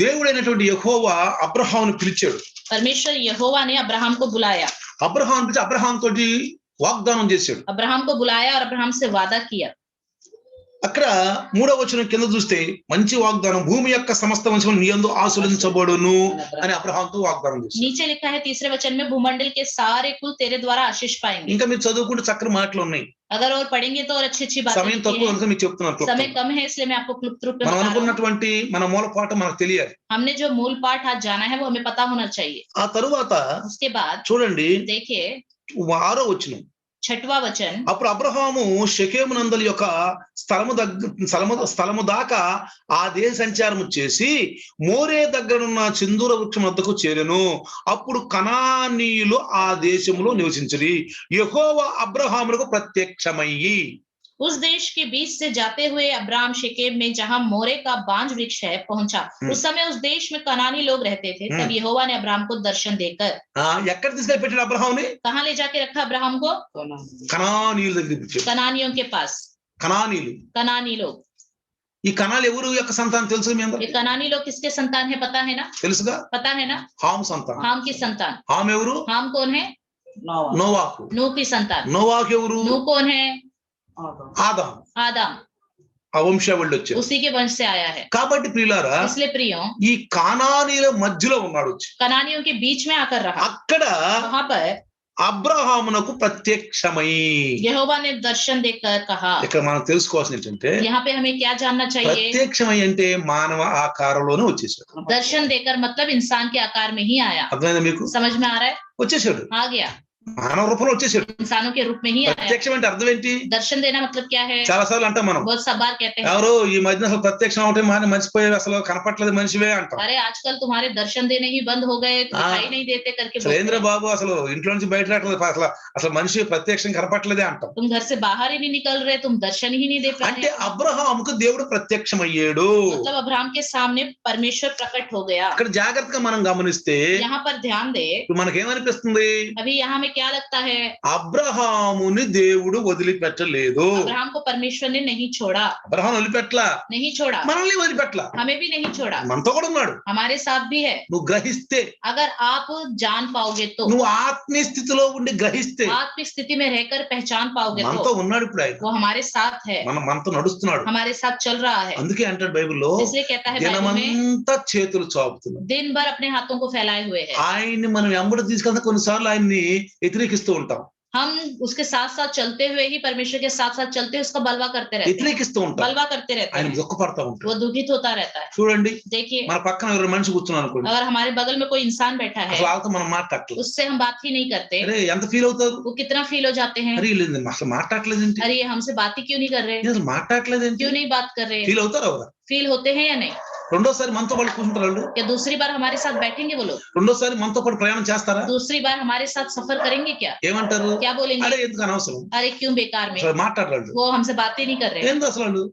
దేవుడైనటువంటి యెహోవా అబ్రహామును పిలిచాడు. परमेश्वर यहोवा ने अब्राहम को बुलाया, అబ్రహాం పిలిచి అబ్రహాం తోటి వాగ్దానం చేశాడు. अब्राहम को बुलाया और अब्राहम से वादा किया। అక్కడ 3వ వచనం కింద చూస్తే మంచి వాగ్దానం, భూమి యొక్క సమస్త వంశం నీ యందు ఆశీర్వదించబడును అని అబ్రహాంతో వాగ్దానం చేశాడు. नीचे लिखा है 3रे वचन में, भूमंडल के सारे कुल तेरे द्वारा आशीष पाएंगे। ఇంకా మీరు చదువుకుంటే చక్కని మాటలు ఉన్నాయి. अगर और पढ़ेंगे तो और अच्छी बातें సమయం लिखी తక్కువ हैं। కనుక మీకు చెప్తున్నాను. समय कम है इसलिए मैं आपको क्लुप्त रूप में మనం बता रहा हूं। అనుకున్నటువంటి మన మూలపాఠం మనకు తెలియాలి. हमने जो मूल पाठ आज जाना है वो हमें पता होना चाहिए। ఆ తరువాత उसके बाद చూడండి, देखिए 6వ వచనం, 6वां वचन, అప్పుడు అబ్రహాము షెకెము నందలి యొక్క స్థలము దాకా ఆ దేశ సంచారము చేసి మోరే దగ్గరున్న సింధూర వృక్షం వద్దకు చేరెను. అప్పుడు కనానీయులు ఆ దేశములో నివసించిరి. యెహోవా అబ్రహామునకు ప్రత్యక్షమయ్యి, उस देश के बीच से जाते हुए अब्राहम शेकेम में जहां मोरे का बांज वृक्ष है पहुंचा। उस समय उस देश में कनानी लोग रहते थे। तब यहोवा ने अब्राहम को दर्शन देकर ఎక్కడ తీసుకెళ్ళి పెట్టాడు అబ్రహాముని? कहां ले जाके रखा अब्राहम को? కనానీయుల దగ్గరికి పెట్టాడు. कनानियों के पास। కనానీయులు, कनानी लोग, ఈ కనాలు ఎవరు యొక్క సంతానం తెలుసు మీ అందరికీ? ये कनानी लोग किसके संतान है पता है ना? తెలుసుగా, पता है ना? హాము సంతానం. हाम की संतान। హాము ఎవరు? हाम कौन है? నోవాహు. नूह की संतान। నోవాహు ఎవరు? नूह कौन है? ఆదాము. आदम, ఆ వంశావళి వచ్చారు. उसी के वंश से आया है। కాబట్టి ప్రియులారా, इसलिए प्रियो, ఈ కానానీయుల మధ్యలో ఉన్నాడు వచ్చి. कनानियों के बीच में आकर रहा। అక్కడ वहां पर అబ్రహామునకు ప్రత్యక్షమై, यहोवा ने दर्शन देकर कहा। ఇక్కడ మనం తెలుసుకోవాల్సింది ఏంటంటే, यहाँ पे हमें क्या जानना चाहिए? ప్రత్యక్షమై అంటే మానవ ఆకారంలోనే వచ్చేసాడు. दर्शन देकर मतलब इंसान के आकार में ही आया। అర్థమైందా మీకు? समझ में आ रहा है? వచ్చేసాడు. आ गया। మానవ రూపంలో వచ్చేసాడు. इंसानों के रूप में ही आया। ప్రత్యక్షం అంటే అర్థం ఏంటి? दर्शन देना मतलब क्या है? చాలా సార్లు అంటాం మనం, बहुत सा बार कहते हैं, ఎవరు ఈ మధ్యన అసలు ప్రత్యక్షం అవటం మర్చిపోయి అసలు కనపట్లేదు మనిషివే అంటాం. अरे आजकल तुम्हारे दर्शन देने ही बंद हो गए, दिखाई नहीं देते करके बोलते సురేంద్ర हैं। బాబు అసలు ఇంట్లో నుంచి బయట రావట్లేదు, అసలు మనిషి ప్రత్యక్షం కనపట్లేదే అంటాం. तुम घर से बाहर ही नहीं निकल रहे, तुम दर्शन ही नहीं दे पा అంటే रहे। అబ్రహాముకు దేవుడు ప్రత్యక్షం అయ్యాడు. मतलब अब्राहम के सामने परमेश्वर प्रकट हो गया। అక్కడ జాగ్రత్తగా మనం గమనిస్తే यहाँ पर ध्यान दे, ఇప్పుడు మనకేమనిపిస్తుంది? अभी यहाँ में क्या लगता है? అబ్రహాముని దేవుడు వదిలిపెట్టలేదు. अब्राहम को परमेश्वर ने नहीं छोड़ा, అబ్రహాం వదిలిపెట్టలా, नहीं छोड़ा, మనల్ని వదిలిపెట్టలా, हमें भी नहीं छोड़ा, మనతో కూడా ఉన్నాడు. हमारे साथ भी है। నువ్వు గ్రహిస్తే, अगर आप जान पाओगे तो, నువ్వు ఆత్మీయ స్థితిలో ఉండి గ్రహిస్తే आत्मिक स्थिति में रहकर पहचान पाओगे మనతో तो ఉన్నాడు. ఇప్పుడు ఆయన वो हमारे साथ है, మనతో నడుస్తున్నాడు. हमारे साथ चल रहा है। అందుకే అంటాడు బైబిల్లో, इसलिए कहता है बाइबल में, దినమంతా చేతులు చాపుతున్నాడు. दिन भर अपने हाथों को फैलाए हुए है। ఆయన్ని మనం వెంబడి తీసుకెళ్తే కొన్నిసార్లు ఆయన్ని వ్యతిరేకిస్తూ ఉంటాం, हम उसके साथ साथ चलते हुए ही, परमेश्वर के साथ साथ चलते हुए उसका बलवा करते रहते हैं, వ్యతిరేకిస్తూ ఉంటాం, बलवा करते रहते ఆయన हैं, దుఃఖపడతా ఉంటాం. वो दुखित होता रहता है। చూడండి, देखिए, మన పక్కన ఎవరైనా మనిషి కూర్చున్నాను అనుకోండి, अगर हमारे बगल में कोई इंसान बैठा है, అసలు వాళ్ళతో మనం మాట్లాడలేదు, उससे हम बात ही नहीं करते, అరే ఎంత ఫీల్ అవుతారు? वो कितना फील हो जाते हैं, అరే లేదు అసలు మాట్లాడలేదు ఏంటి, अरे ये हमसे बात ही क्यों नहीं कर रहे, అసలు మాట్లాడలేదు ఏంటి, क्यों नहीं बात कर रहे। ఫీల్ అవుతారు ఎవరు? फील होते हैं या नहीं? రెండోసారి మనతో పాటు కూర్చుంటారు వాళ్ళు, क्या दूसरी बार हमारे साथ बैठेंगे वो लोग? రెండోసారి మనతో పాటు ప్రయాణం చేస్తారా? दूसरी बार हमारे साथ सफर करेंगे क्या? ఏమంటారు? क्या बोलेंगे? అరే ఎందుకు అనవసరం, अरे क्यों बेकार में, అసలు మాట్లాడరాళ్ళు, वो हमसे बात ही नहीं कर रहे, ఏంది అసలు వాళ్ళు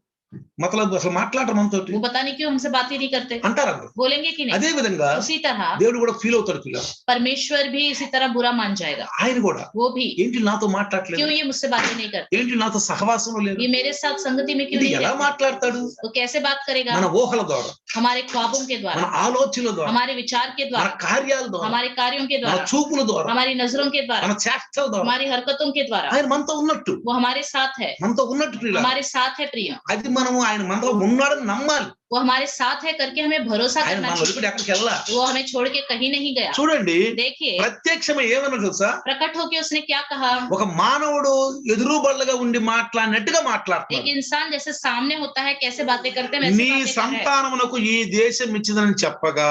మతలబ్ అసలు మాట్లాడరు మనతోటి वो पता नहीं क्यों हमसे बात ही नहीं करते, అంటారు అందరూ. बोलेंगे कि नहीं? అదే విధంగా उसी तरह దేవుడు కూడా ఫీల్ అవుతాడు పిల్లలు, परमेश्वर भी इसी तरह बुरा मान जाएगा, ఆయన కూడా वो भी, ఏంటి నాతో మాట్లాడలేదు, क्यों ये मुझसे बातें नहीं करते, ఏంటి నాతో సహవాసంలో లేదు, ये मेरे साथ संगति में क्यों ఇది नहीं ఎలా रहते, మాట్లాడతాడు? तो कैसे बात करेगा? మన ఊహల ద్వారా, हमारे ख्वाबों के మన द्वारा, ఆలోచనల ద్వారా, हमारे विचार के మన द्वारा, కార్యాల ద్వారా, हमारे कार्यों के మన द्वारा, చూపుల ద్వారా, हमारी नजरों के द्वारा, మన చేష్టల ద్వారా हमारी हरकतों के द्वारा, ఆయన మనతో ఉన్నట్టు, वो हमारे साथ है, మనతో ఉన్నట్టు ప్రియులారా. हमारे साथ है प्रिय, అది మనము ఆయన మనతో ఉన్నాడని నమ్మాలి. वो हमारे साथ है करके हमें भरोसा ఆయన करना మన चाहिए, వదిలిపెట్టి ఎక్కడికి వెళ్ళా. वो हमें छोड़ के कहीं नहीं गया। చూడండి, देखिए, ప్రత్యక్షమై ఏమన్నా తెలుసా, प्रकट होके उसने क्या कहा? ఒక మానవుడు ఎదురుబల్లగా ఉండి మాట్లాడినట్టుగా एक మాట్లాడుతున్నాడు. इंसान जैसे सामने होता है कैसे बातें करते हैं वैसे నీ बातें कर रहे हैं। సంతానమునకు ఈ దేశం ఇచ్చిదని చెప్పగా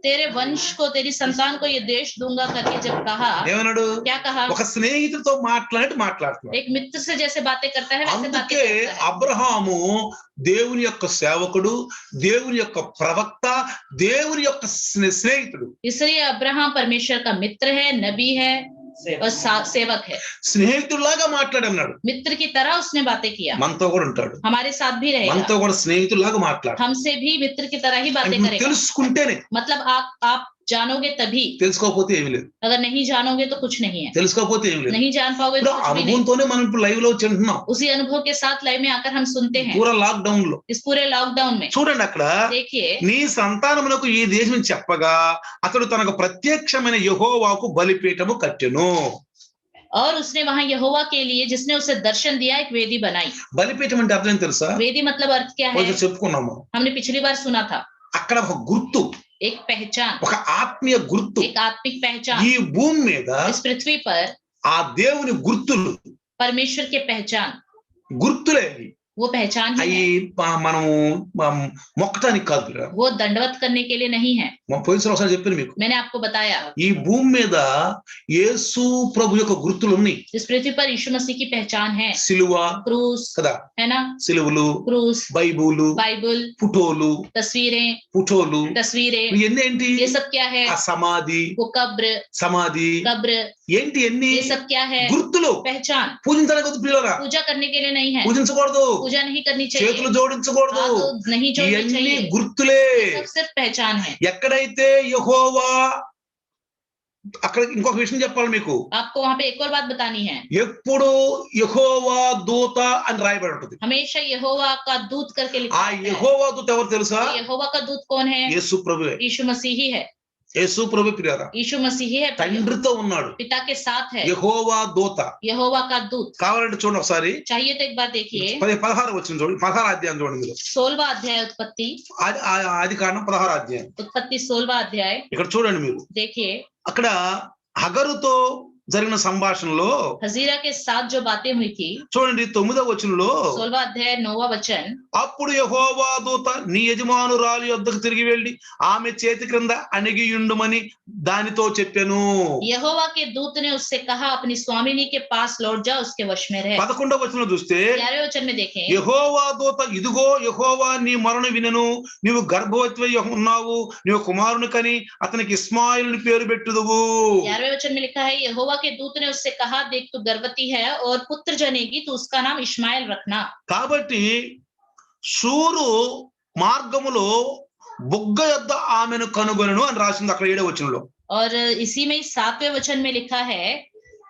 तेरे वंश को, तेरी संतान को ये देश दूंगा करके जब कहा, ఏమన్నాడు? क्या कहा? ఒక స్నేహితుడితో మాట్లాడినట్టు మాట్లాడుతున్నాడు. एक मित्र से जैसे बातें करता है वैसे बातें అందుకే करता है। అబ్రహాము దేవుని యొక్క సేవకుడు, దేవుని యొక్క ప్రవక్త, దేవుని యొక్క స్నేహితుడు. इसलिए अब्राहम परमेश्वर का मित्र है, नबी है और सेवक है। స్నేహితుడిలాగా మాట్లాడన్నాడు. मित्र की तरह उसने बातें किया, మనతో కూడా ఉంటాడు, हमारे साथ भी रहेगा, మనతో కూడా స్నేహితుడిలాగా మాట్లాడు. हमसे भी मित्र की तरह ही बातें నువ్వు करेगा। తెలుసుకుంటేనే, मतलब आप जानोगे तभी, తెలుసుకోకపోతే ఏమి లేదు, अगर नहीं जानोगे तो कुछ नहीं है, తెలుసుకోకపోతే ఏమి లేదు. नहीं जान पाओगे ఇప్పుడు तो कुछ भी नहीं। అనుభవంతోనే మనం ఇప్పుడు లైవ్ లో చెంటున్నాం, उसी अनुभव के साथ लाइव में आकर हम सुनते हैं, పూరా లాక్డౌన్ లో. इस पूरे लॉकडाउन में। చూడండి అక్కడ, देखिए, నీ సంతానమునకు ఈ దేశం చెప్పగా అతడు తనకు ప్రత్యక్షమైన యెహోవాకు బలిపీఠము కట్టెను. और उसने वहां यहोवा के लिए, जिसने उसे दर्शन दिया, एक वेदी बनाई। బలిపీఠం అంటే అర్థం ఏంటి తెలుసా? वेदी मतलब अर्थ क्या है? కొంచెం చెప్పుకున్నాము. हमने पिछली बार सुना था, అక్కడ ఒక గుర్తు, एक पहचान, ఒక ఆత్మీయ గుర్తు. एक आत्मिक पहचान। ఈ భూమి మీద इस पृथ्वी पर ఆ దేవుని గుర్తులు, परमेश्वर के पहचान, గుర్తులే అవి. वो पहचान ही అవి है, మనము మొక్కటానికి కాదు. वो दंडवत करने के लिए नहीं है। మా పోలీసులు ఒకసారి చెప్పాను మీకు, मैंने आपको बताया, ఈ భూమి మీద యేసు ప్రభు యొక్క గుర్తులు ఉన్నాయి. इस पृथ्वी पर यीशु मसीह की पहचान है, సిలువ क्रूस కదా, है ना, సిలువలు, क्रूस, బైబులు, बाइबल, ఫోటోలు, तस्वीरें, తస్వీరేంటి? ये सब क्या है? ఆ సమాధి, वो कब्र, కబ్ర ఏంటి? ఎన్ని ये सब क्या है? గుర్తులు. पहचान। పూజించడానికి వద్దు పిల్లరా, पूजा करने के लिए नहीं है, పూజించకూడదు, पूजा नहीं करनी చేతులు चाहिए, జోడించకూడదు. हाथ नहीं जोड़ने ఇవన్నీ चाहिए, గుర్తులే. सब सिर्फ पहचान है। ఎక్కడైతే యెహోవా, అక్కడ ఇంకొక విషయం చెప్పాలి మీకు, आपको वहां पे एक और बात बतानी है, ఎప్పుడు యెహోవా దూత అని రాయబడి ఉంటుంది. हमेशा यहोवा का दूत करके लिखा ఆ है। యెహోవా దూత ఎవరు తెలుసా? यहोवा का दूत कौन है? యేసు ప్రభువే. यीशु मसीह ही है, యేసు ప్రభు ప్రియరా, यीशु मसीह ही है, తండ్రితో ఉన్నాడు. पिता के साथ है, యెహోవా దూత. यहोवा का दूत। కావాలంటే చూడండి ఒకసారి, चाहिए तो एक बार देखिए, 16 వచ్చిన చూడండి, 16 అధ్యాయం చూడండి మీరు. 16वां अध्याय उत्पत्ति, ఆది కాండం 16 అధ్యాయం. उत्पत्ति 16वां अध्याय ఇక్కడ చూడండి మీరు, देखिए, అక్కడ హగరుతో జరిగిన సంభాషణలో हजीरा के साथ जो बातें हुई थी, చూడండి 9వ వచనంలో 16वां अध्याय 9वां वचन, అప్పుడు యెహోవా దూత నీ యజమానురాలి యొద్దకు తిరిగి వెళ్ళి ఆమె చేతి క్రింద అణిగియుండుమని దానితో చెప్పెను. यहोवा के दूत ने उससे कहा, अपनी स्वामिनी के पास लौट जा, उसके वश में रह। 11వ వచనంలో చూస్తే 11वें वचन में देखें, యెహోవా దూత ఇదిగో యెహోవా నీ మొరను వినెను, నీవు గర్భవతివై ఉన్నావు, నీవు కుమారుని కని అతనికి ఇస్మాయిలుని పేరు పెట్టుదువు. 11वें वचन में लिखा है, यहोवा के दूत ने उससे कहा, देख तू गर्भवती है और पुत्र जनेगी, तो उसका नाम इश्माएल रखना। కాబట్టి షూరు మార్గములో బుగ్గ యొద్ద ఆమెను కనుగొనెను అని రాసింది అక్కడ 7వ వచనంలో. और इसी में 7वें वचन में लिखा है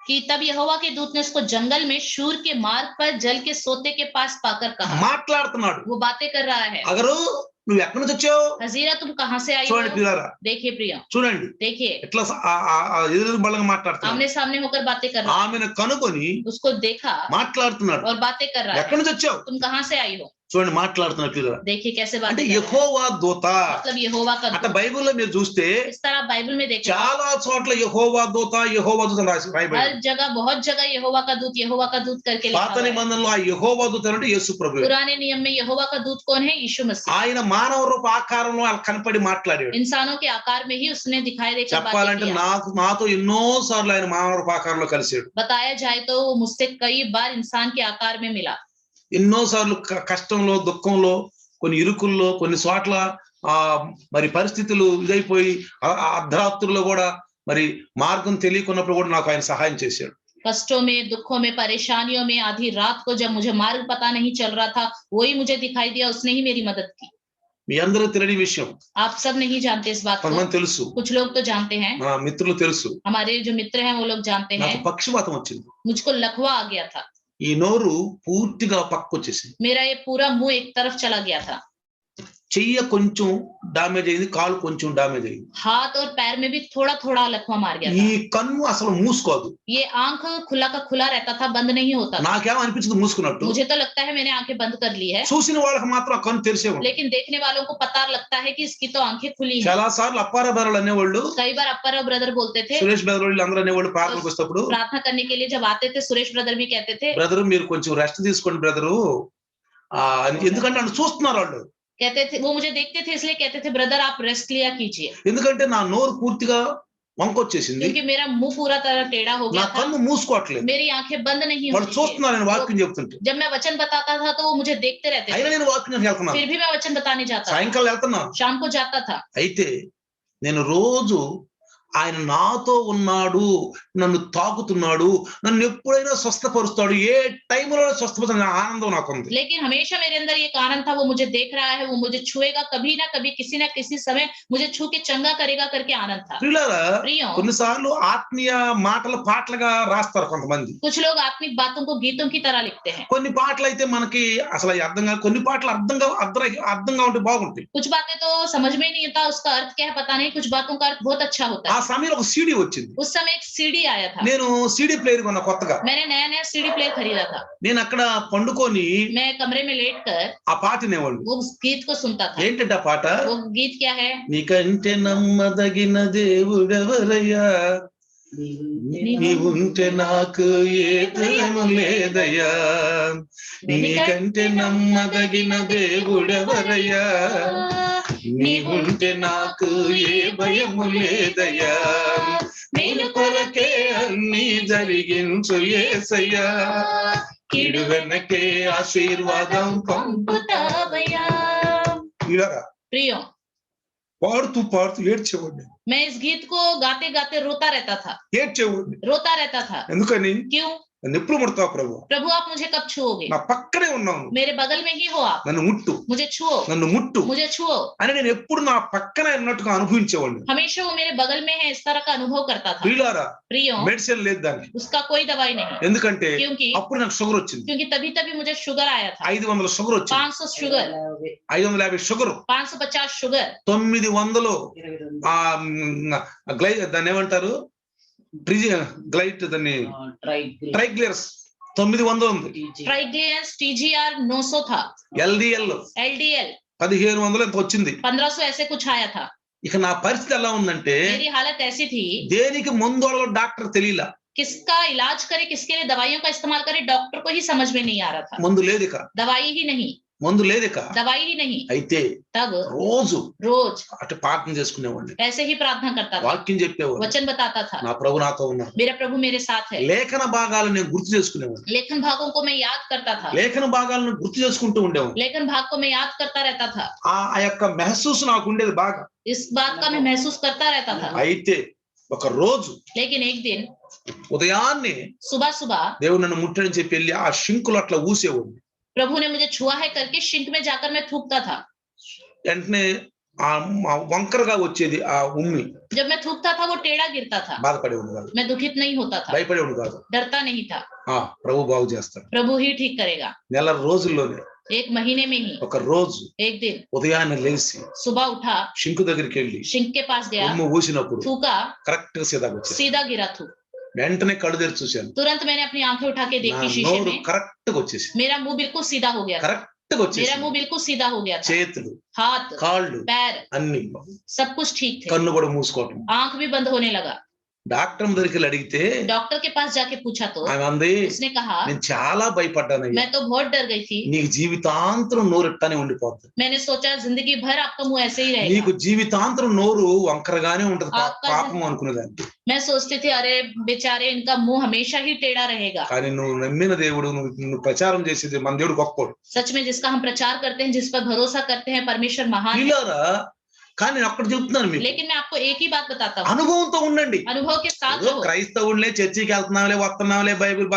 कि तब यहोवा के दूत ने उसको जंगल में शूर के मार्ग पर जल के सोते के पास पाकर कहा। మాట్లాడుతున్నాడు. वो बातें कर रहा है। అగరు నువ్వు ఎక్కడి నుంచి వచ్చావు? हजीरा तुम कहाँ से आई చూడండి हो? పిల్లారా, देखिए प्रिय, చూడండి देखिए ఎట్లా ఎదురు బలంగా మాట్లాడుతున్నాడు. आमने सामने होकर बातें कर रहा ఆమెను కనుగొని है, उसको देखा మాట్లాడుతున్నాడు. और बातें कर रहा ఎక్కడి है। నుంచి వచ్చావు? तुम कहाँ से आई हो? చూడండి మాట్లాడుతున్న పిల్లలు देखिए कैसे అంటే बातें कर रहा है। యెహోవా దూత. मतलब यहोवा का అంటే दूत। బైబిల్లో మీరు చూస్తే इस तरह बाइबल में देखें, చాలా చోట్ల యెహోవా దూత యెహోవా దూత అని हर రాయబడింది. जगह बहुत जगह यहोवा का दूत करके लिखा పాత हुआ है। నిబంధనలో ఆ యెహోవా దూత అంటే యేసు ప్రభువే. पुराने नियम में यहोवा का दूत कौन है? यीशु मसीह। ఆయన మానవ రూప ఆకారంలో అలా కనపడి మాట్లాడాడు. इंसानों के आकार में ही उसने दिखाई देकर बातें చెప్పాలంటే किया। నాతో ఎన్నో సార్లు ఆయన మానవ రూప ఆకారంలో కలిసాడు. बताया जाए तो वो मुझसे कई बार इंसान के आकार में मिला। ఎన్నో సార్లు కష్టంలో దుఃఖంలో కొన్ని ఇరుకుల్లో కొన్ని చోట్ల మరి పరిస్థితులు ఇదైపోయి అర్ధరాత్రుల్లో కూడా మరి మార్గం తెలియకున్నప్పుడు కూడా నాకు ఆయన సహాయం చేశాడు. कष्टों में, दुखों में, परेशानियों में, आधी रात को जब मुझे मार्ग पता नहीं चल रहा था, वही मुझे दिखाई दिया, उसने ही मेरी मदद की। మీ అందరూ తెలియని విషయం, आप सब नहीं जानते इस बात को, కొంతమంది తెలుసు, कुछ लोग तो जानते हैं, నా మిత్రులు తెలుసు. हमारे जो मित्र हैं वो लोग जानते నాకు हैं। పక్షవాతం వచ్చింది. मुझको लकवा आ गया था, ఈ నోరు పూర్తిగా పక్కొచ్చేసింది. मेरा ये पूरा मुंह एक तरफ चला गया था। చెయ్య కొంచెం డామేజ్ అయింది, కాలు కొంచెం డామేజ్ అయింది. हाथ और पैर में भी थोड़ा थोड़ा लकवा मार गया ఈ था। కన్ను అసలు మూసుకోదు. ये आंख खुला का खुला रहता था, बंद नहीं होता था। నాకేమో అనిపించదు మూసుకున్నట్టు. मुझे तो लगता है मैंने आंखें बंद कर ली है, చూసిన వాళ్ళకి మాత్రం ఆ కన్ను తెరిసే ఉంది. लेकिन देखने वालों को पता लगता है कि इसकी तो आंखें खुली हैं। చాలా సార్లు అప్పార బెదరలు అనేవాళ్ళు, कई बार अप्पर ब्रदर बोलते थे, సురేష్ బెదర్ వాళ్ళు అందరూ అనేవాళ్ళు ప్రార్థనకు వస్తప్పుడు, प्रार्थना करने के लिए जब आते थे, सुरेश ब्रदर भी कहते थे, బ్రదరు మీరు కొంచెం రెస్ట్ తీసుకోండి బ్రదరు. ఎందుకంటే నన్ను చూస్తున్నారు వాళ్ళు. कहते थे, वो मुझे देखते थे इसलिए कहते थे, ब्रदर आप रेस्ट लिया कीजिए, ఎందుకంటే నా నోరు పూర్తిగా వంకొచ్చేసింది, क्योंकि मेरा मुंह पूरा तरह टेढ़ा हो నా गया था, కన్ను మూసుకోవట్లేదు. मेरी आंखें बंद नहीं వాళ్ళు होती थी। చూస్తున్నారు నేను వాక్యం చెప్తుంటే. जब मैं वचन बताता था तो वो मुझे देखते रहते అయినా थे, నేను వాక్యం వెళ్తున్నాను. फिर भी मैं वचन बताने जाता था, సాయంకాలం వెళ్తున్నాను. शाम को जाता था। అయితే నేను రోజు ఆయన నాతో ఉన్నాడు, నన్ను తాకుతున్నాడు, నన్ను ఎప్పుడైనా స్వస్థపరుస్తాడు, ఏ టైంలో స్వస్థపరుస్తాడు, ఆనందం నాకుంది. लेकिन हमेशा मेरे अंदर एक आनंद था, वो मुझे देख रहा है, वो मुझे छुएगा, कभी ना कभी किसी ना किसी समय मुझे छू के चंगा करेगा करके आनंद था। ప్రియులారా, प्रियो, కొన్నిసార్లు ఆత్మీయ మాటలు పాటలుగా రాస్తారు కొంతమంది. कुछ लोग आत्मिक बातों को गीतों की तरह लिखते हैं। కొన్ని పాటలు అయితే మనకి అసలు అర్థం కాదు, కొన్ని పాటలు అర్థంగా ఉంటే బాగుంటాయి. कुछ बातें तो समझ में नहीं आता उसका अर्थ क्या है, पता नहीं, कुछ बातों का अर्थ बहुत अच्छा होता ఆ है। సమయంలో ఒక సీడీ వచ్చింది. उस समय एक सीडी आया था, నేను సీడీ ప్లేయర్ కొన్న కొత్తగా. मैंने नया नया सीडी प्लेयर खरीदा था। నేను అక్కడ పండుకొని मैं కमरे में लेट कर ఆ పాట వినేవాళ్ళు. वो गीत को सुनता था। ఏంటంటే ఆ పాట, वो गीत क्या है? నీకంటే నమ్మదగిన దేవుడెవరయ్యా, నీవుంటే నాకు ఏ భయం లేదయ్యా, నీకంటే నమ్మదగిన దేవుడెవరయ్యా, నీవుంటే నాకు ఏ భయము లేదయ్యా, మేలు కొరకే అన్ని జరిగించు యేసయ్యా, కీడు వెనకే ఆశీర్వాదం పంపుతావయ్యా। పంపుతావయ్యా. प्रियो, పాడుతూ పాడుతూ ఏడ్చేవాడిని. मैं इस गीत को गाते गाते रोता रहता था, ఏడ్చేవాడిని. रोता रहता था। ఎందుకని? क्यों? నన్ను ఎప్పుడు ముడతావు ప్రభు, प्रभु आप मुझे कब छुओगे, నా పక్కనే ఉన్నావు, मेरे बगल में ही हो आप, నన్ను ముట్టు, मुझे छुओ, నన్ను ముట్టు मुझे छुओ। అని నేను ఎప్పుడు నా పక్కనే ఉన్నట్టుగా అనుభవించేవాడిని. हमेशा वो मेरे बगल में है, इस तरह का अनुभव करता था। ప్రియులారా, प्रियो, మెడిసిన్ లేదు దానికి. उसका कोई दवाई नहीं, ఎందుకంటే क्योंकि అప్పుడు నాకు షుగర్ వచ్చింది. क्योंकि तभी तभी मुझे शुगर आया था, 500 షుగర్ వచ్చింది. 500 शुगर, 550 షుగర్, 550 शुगर, 900 దాన్ని ఏమంటారు, గ్లైట్, దాన్ని ట్రైగ్లియర్స్ 900 ఉంది. ट्राइग्लिसराइड्स TGR 900 था, LDL LDL 1500 ఎంత వచ్చింది. 1500 ऐसे कुछ आया था। ఇక నా పరిస్థితి ఎలా ఉందంటే, मेरी हालत ऐसी थी, దేనికి ముందు డాక్టర్ తెలియలా. किसका इलाज करे, किसके लिए दवाइयों का इस्तेमाल करे, डॉक्टर को ही समझ में नहीं आ रहा था। మందు లేదు ఇక, दवाई ही नहीं, మందు లేదు ఇక. दवाई ही नहीं। అయితే तब రోజు रोज అటు ప్రార్థన చేసుకునేవాడిని, ऐसे ही प्रार्थना करता था, వాక్యం చెప్పేవాడిని, वचन बताता था, నా ప్రభు నాతో ఉన్నారు. मेरा प्रभु मेरे साथ है। లేఖన భాగాలు నేను గుర్తు చేసుకునేవాడిని, लेखन भागों को मैं याद करता था, లేఖన భాగాలను గుర్తు చేసుకుంటూ ఉండేవాడిని. लेखन भाग को मैं याद करता रहता था। ఆ యొక్క మెహసూస్ నాకు ఉండేది బాగా. इस बात का मैं महसूस करता रहता था। అయితే ఒక రోజు लेकिन एक दिन ఉదయాన్నే सुबह सुबह దేవుడు నన్ను ముట్టని చెప్పి వెళ్ళి ఆ షింకులు అట్లా ఊసేవాడిని. प्रभु ने मुझे छुआ है करके शिंक में जाकर मैं थूकता था। వెంటనే ఆ వంకరగా వచ్చేది ఆ ఉమ్మి. जब मैं थूकता था वो टेढ़ा गिरता था। బాధపడేవాడు కాదు, मैं दुखित नहीं होता था, భయపడేవాడు కాదు. डरता नहीं था। ప్రభు బాగు చేస్తాడు. प्रभु ही ठीक करेगा। నెల రోజుల్లోనే एक महीने में ही ఒక రోజు एक दिन ఉదయాన్నే లేచి सुबह उठा, షింకు దగ్గరికి వెళ్ళి शिंक के पास गया, ఉమ్ము ఊసినప్పుడు थूका, కరెక్ట్ గా సీదాగా వచ్చేది. सीधा गिरा थूक। వెంటనే కళ్ళు తెరిచి చూశాను, तुरंत मैंने अपनी आंखें उठा के నా देखी शीशे నోరు में, కరెక్ట్ గా వచ్చేసి, मेरा मुंह बिल्कुल सीधा हो गया था। కరెక్ట్ గా मेरा వచ్చేసి, मुंह बिल्कुल सीधा हो गया था। చేతులు हाथ, కాళ్ళు पैर, అన్ని, सब कुछ ठीक थे। కన్ను కూడా మూసుకోవటం. आंख भी बंद होने लगा। డాక్టర్ దగ్గరికి వెళ్ళి అడిగితే डॉक्टर के पास जाके पूछा तो ఆమె అంది, उसने कहा నేను చాలా భయపడ్డానయ్యా, मैं तो बहुत डर गई थी। నీకు జీవితాంతరం నోరు ఇట్టానే ఉండిపోతుంది, मैंने सोचा जिंदगी भर आपका मुंह ऐसे ही నీకు रहेगा। జీవితాంతరం నోరు వంకరగానే ఉంటది, आपका పాపం అనుకునేదాన్ని. मैं सोचती थी अरे बेचारे इनका मुंह हमेशा ही टेढ़ा रहेगा। కానీ నువ్వు నమ్మిన దేవుడు, నువ్వు ప్రచారం చేసేది మన దేవుడు గొప్పోడు. सच में जिसका हम प्रचार करते हैं, जिस पर भरोसा करते हैं, परमेश्वर महान है। పిల్లరా, కానీ నేను అక్కడ చెప్తున్నాను మీకు, लेकिन मैं आपको एक ही बात बताता हूँ, అనుభవంతో ఉండండి. अनुभव के साथ ఏదో रहो। క్రైస్తవులే, చర్చికి వెళ్తున్నాంలే, వస్తున్నాంలే, బైబిల్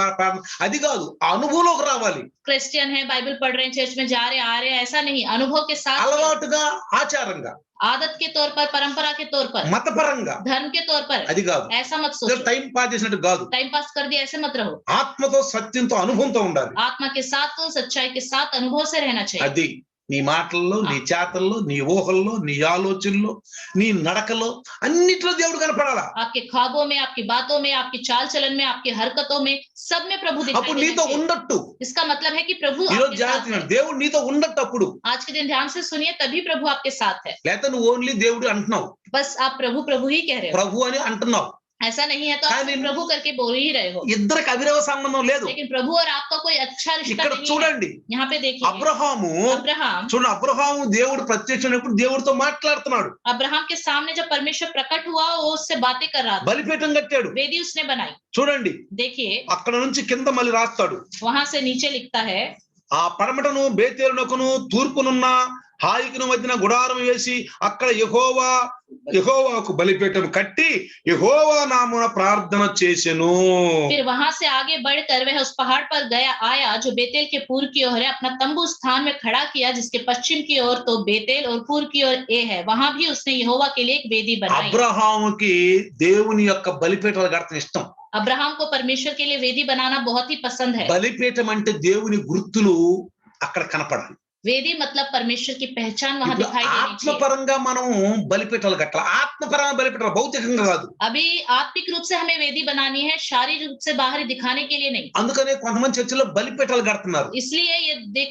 అది కాదు, ఆ అనుభవంలోకి రావాలి. क्रिश्चियन है, बाइबल पढ़ रहे हैं, चर्च में जा रहे आ रहे हैं, ऐसा नहीं। अनुभव के साथ, అలవాటుగా, ఆచారంగా, आदत के तौर पर, परंपरा के तौर पर, మతపరంగా, धर्म के तौर पर, అది కాదు. ऐसा मत सोचो। టైం పాస్ చేసినట్టు కాదు. टाइम पास कर दिया ऐसे मत रहो। ఆత్మతో, సత్యంతో, అనుభవంతో ఉండాలి. आत्मा के साथ, सच्चाई के साथ, अनुभव से रहना चाहिए। అది నీ మాటల్లో, నీ చేతల్లో, నీ ఊహల్లో, నీ ఆలోచనలో, నీ నడకలో, అన్నిట్లో దేవుడు కనపడాలా. आपके ख्वाबों में, आपकी बातों में, आपकी चाल चलन में, आपकी हरकतों में, सब में प्रभु दिखाई అప్పుడు देना నీతో चाहिए। ఉండట్టు. इसका मतलब है कि प्रभु ఈరోజు आपके साथ జాగ్రత్త, है। దేవుడు నీతో ఉండట్టు. అప్పుడు आज के दिन ध्यान से सुनिए, तभी प्रभु आपके साथ है। లేకపోతే నువ్వు ఓన్లీ దేవుడు అంటున్నావు, बस आप प्रभु प्रभु ही कह रहे हो, ప్రభు అని అంటున్నావు. ऐसा नहीं है तो आप सिर्फ प्रभु करके बोल ही रहे हो। ఇద్దరికి అవిరవ సంబంధం లేదు. लेकिन प्रभु और आपका कोई अच्छा रिश्ता ఇక్కడ नहीं है। చూడండి, यहाँ पे देखिए, అబ్రహాము, अब्राहम చూడండి, అబ్రహాము దేవుడు ప్రత్యక్షమైనప్పుడు దేవుడితో మాట్లాడుతున్నాడు. अब्राहम के सामने जब परमेश्वर प्रकट हुआ, वो उससे बातें कर रहा था। బలిపీఠం కట్టాడు. वेदी उसने बनाई। చూడండి, देखिए, అక్కడ నుంచి కింద మళ్ళీ రాస్తాడు, वहां से नीचे लिखता है, ఆ పడమటను బేతేలునకును తూర్పునున్న హాయికును మధ్యన గుడారం వేసి అక్కడ యెహోవాకు బలిపీఠం కట్టి యెహోవా నామమున ప్రార్థన చేసెను. फिर वहां से आगे बढ़कर वह उस पहाड़ पर गया आया जो बेतेल के पूर्व की ओर है, अपना तंबू स्थान में खड़ा किया जिसके पश्चिम की ओर तो बेतेल और पूर्व की ओर ए है। वहां भी उसने यहोवा के लिए एक वेदी बनाई। అబ్రహాముకి దేవుని యొక్క బలిపీఠాలు కట్టడం ఇష్టం. अब्राहम को परमेश्वर के लिए वेदी बनाना बहुत ही पसंद है। బలిపీఠం అంటే దేవుని గుర్తులు అక్కడ కనపడాలి. वेदी मतलब परमेश्वर की पहचान वहां ఇప్పుడు दिखाई देनी चाहिए। ఆత్మపరంగా మనం బలిపీఠాలు కట్టాలి. ఆత్మపరంగా బలిపీఠాలు, భౌతికంగా కాదు. अभी आत्मिक रूप से हमें वेदी बनानी है, शारीरिक रूप से बाहरी दिखाने के लिए नहीं। అందుకనే కొంతమంది చర్చిలో బలిపీఠాలు కడుతున్నారు. इसलिए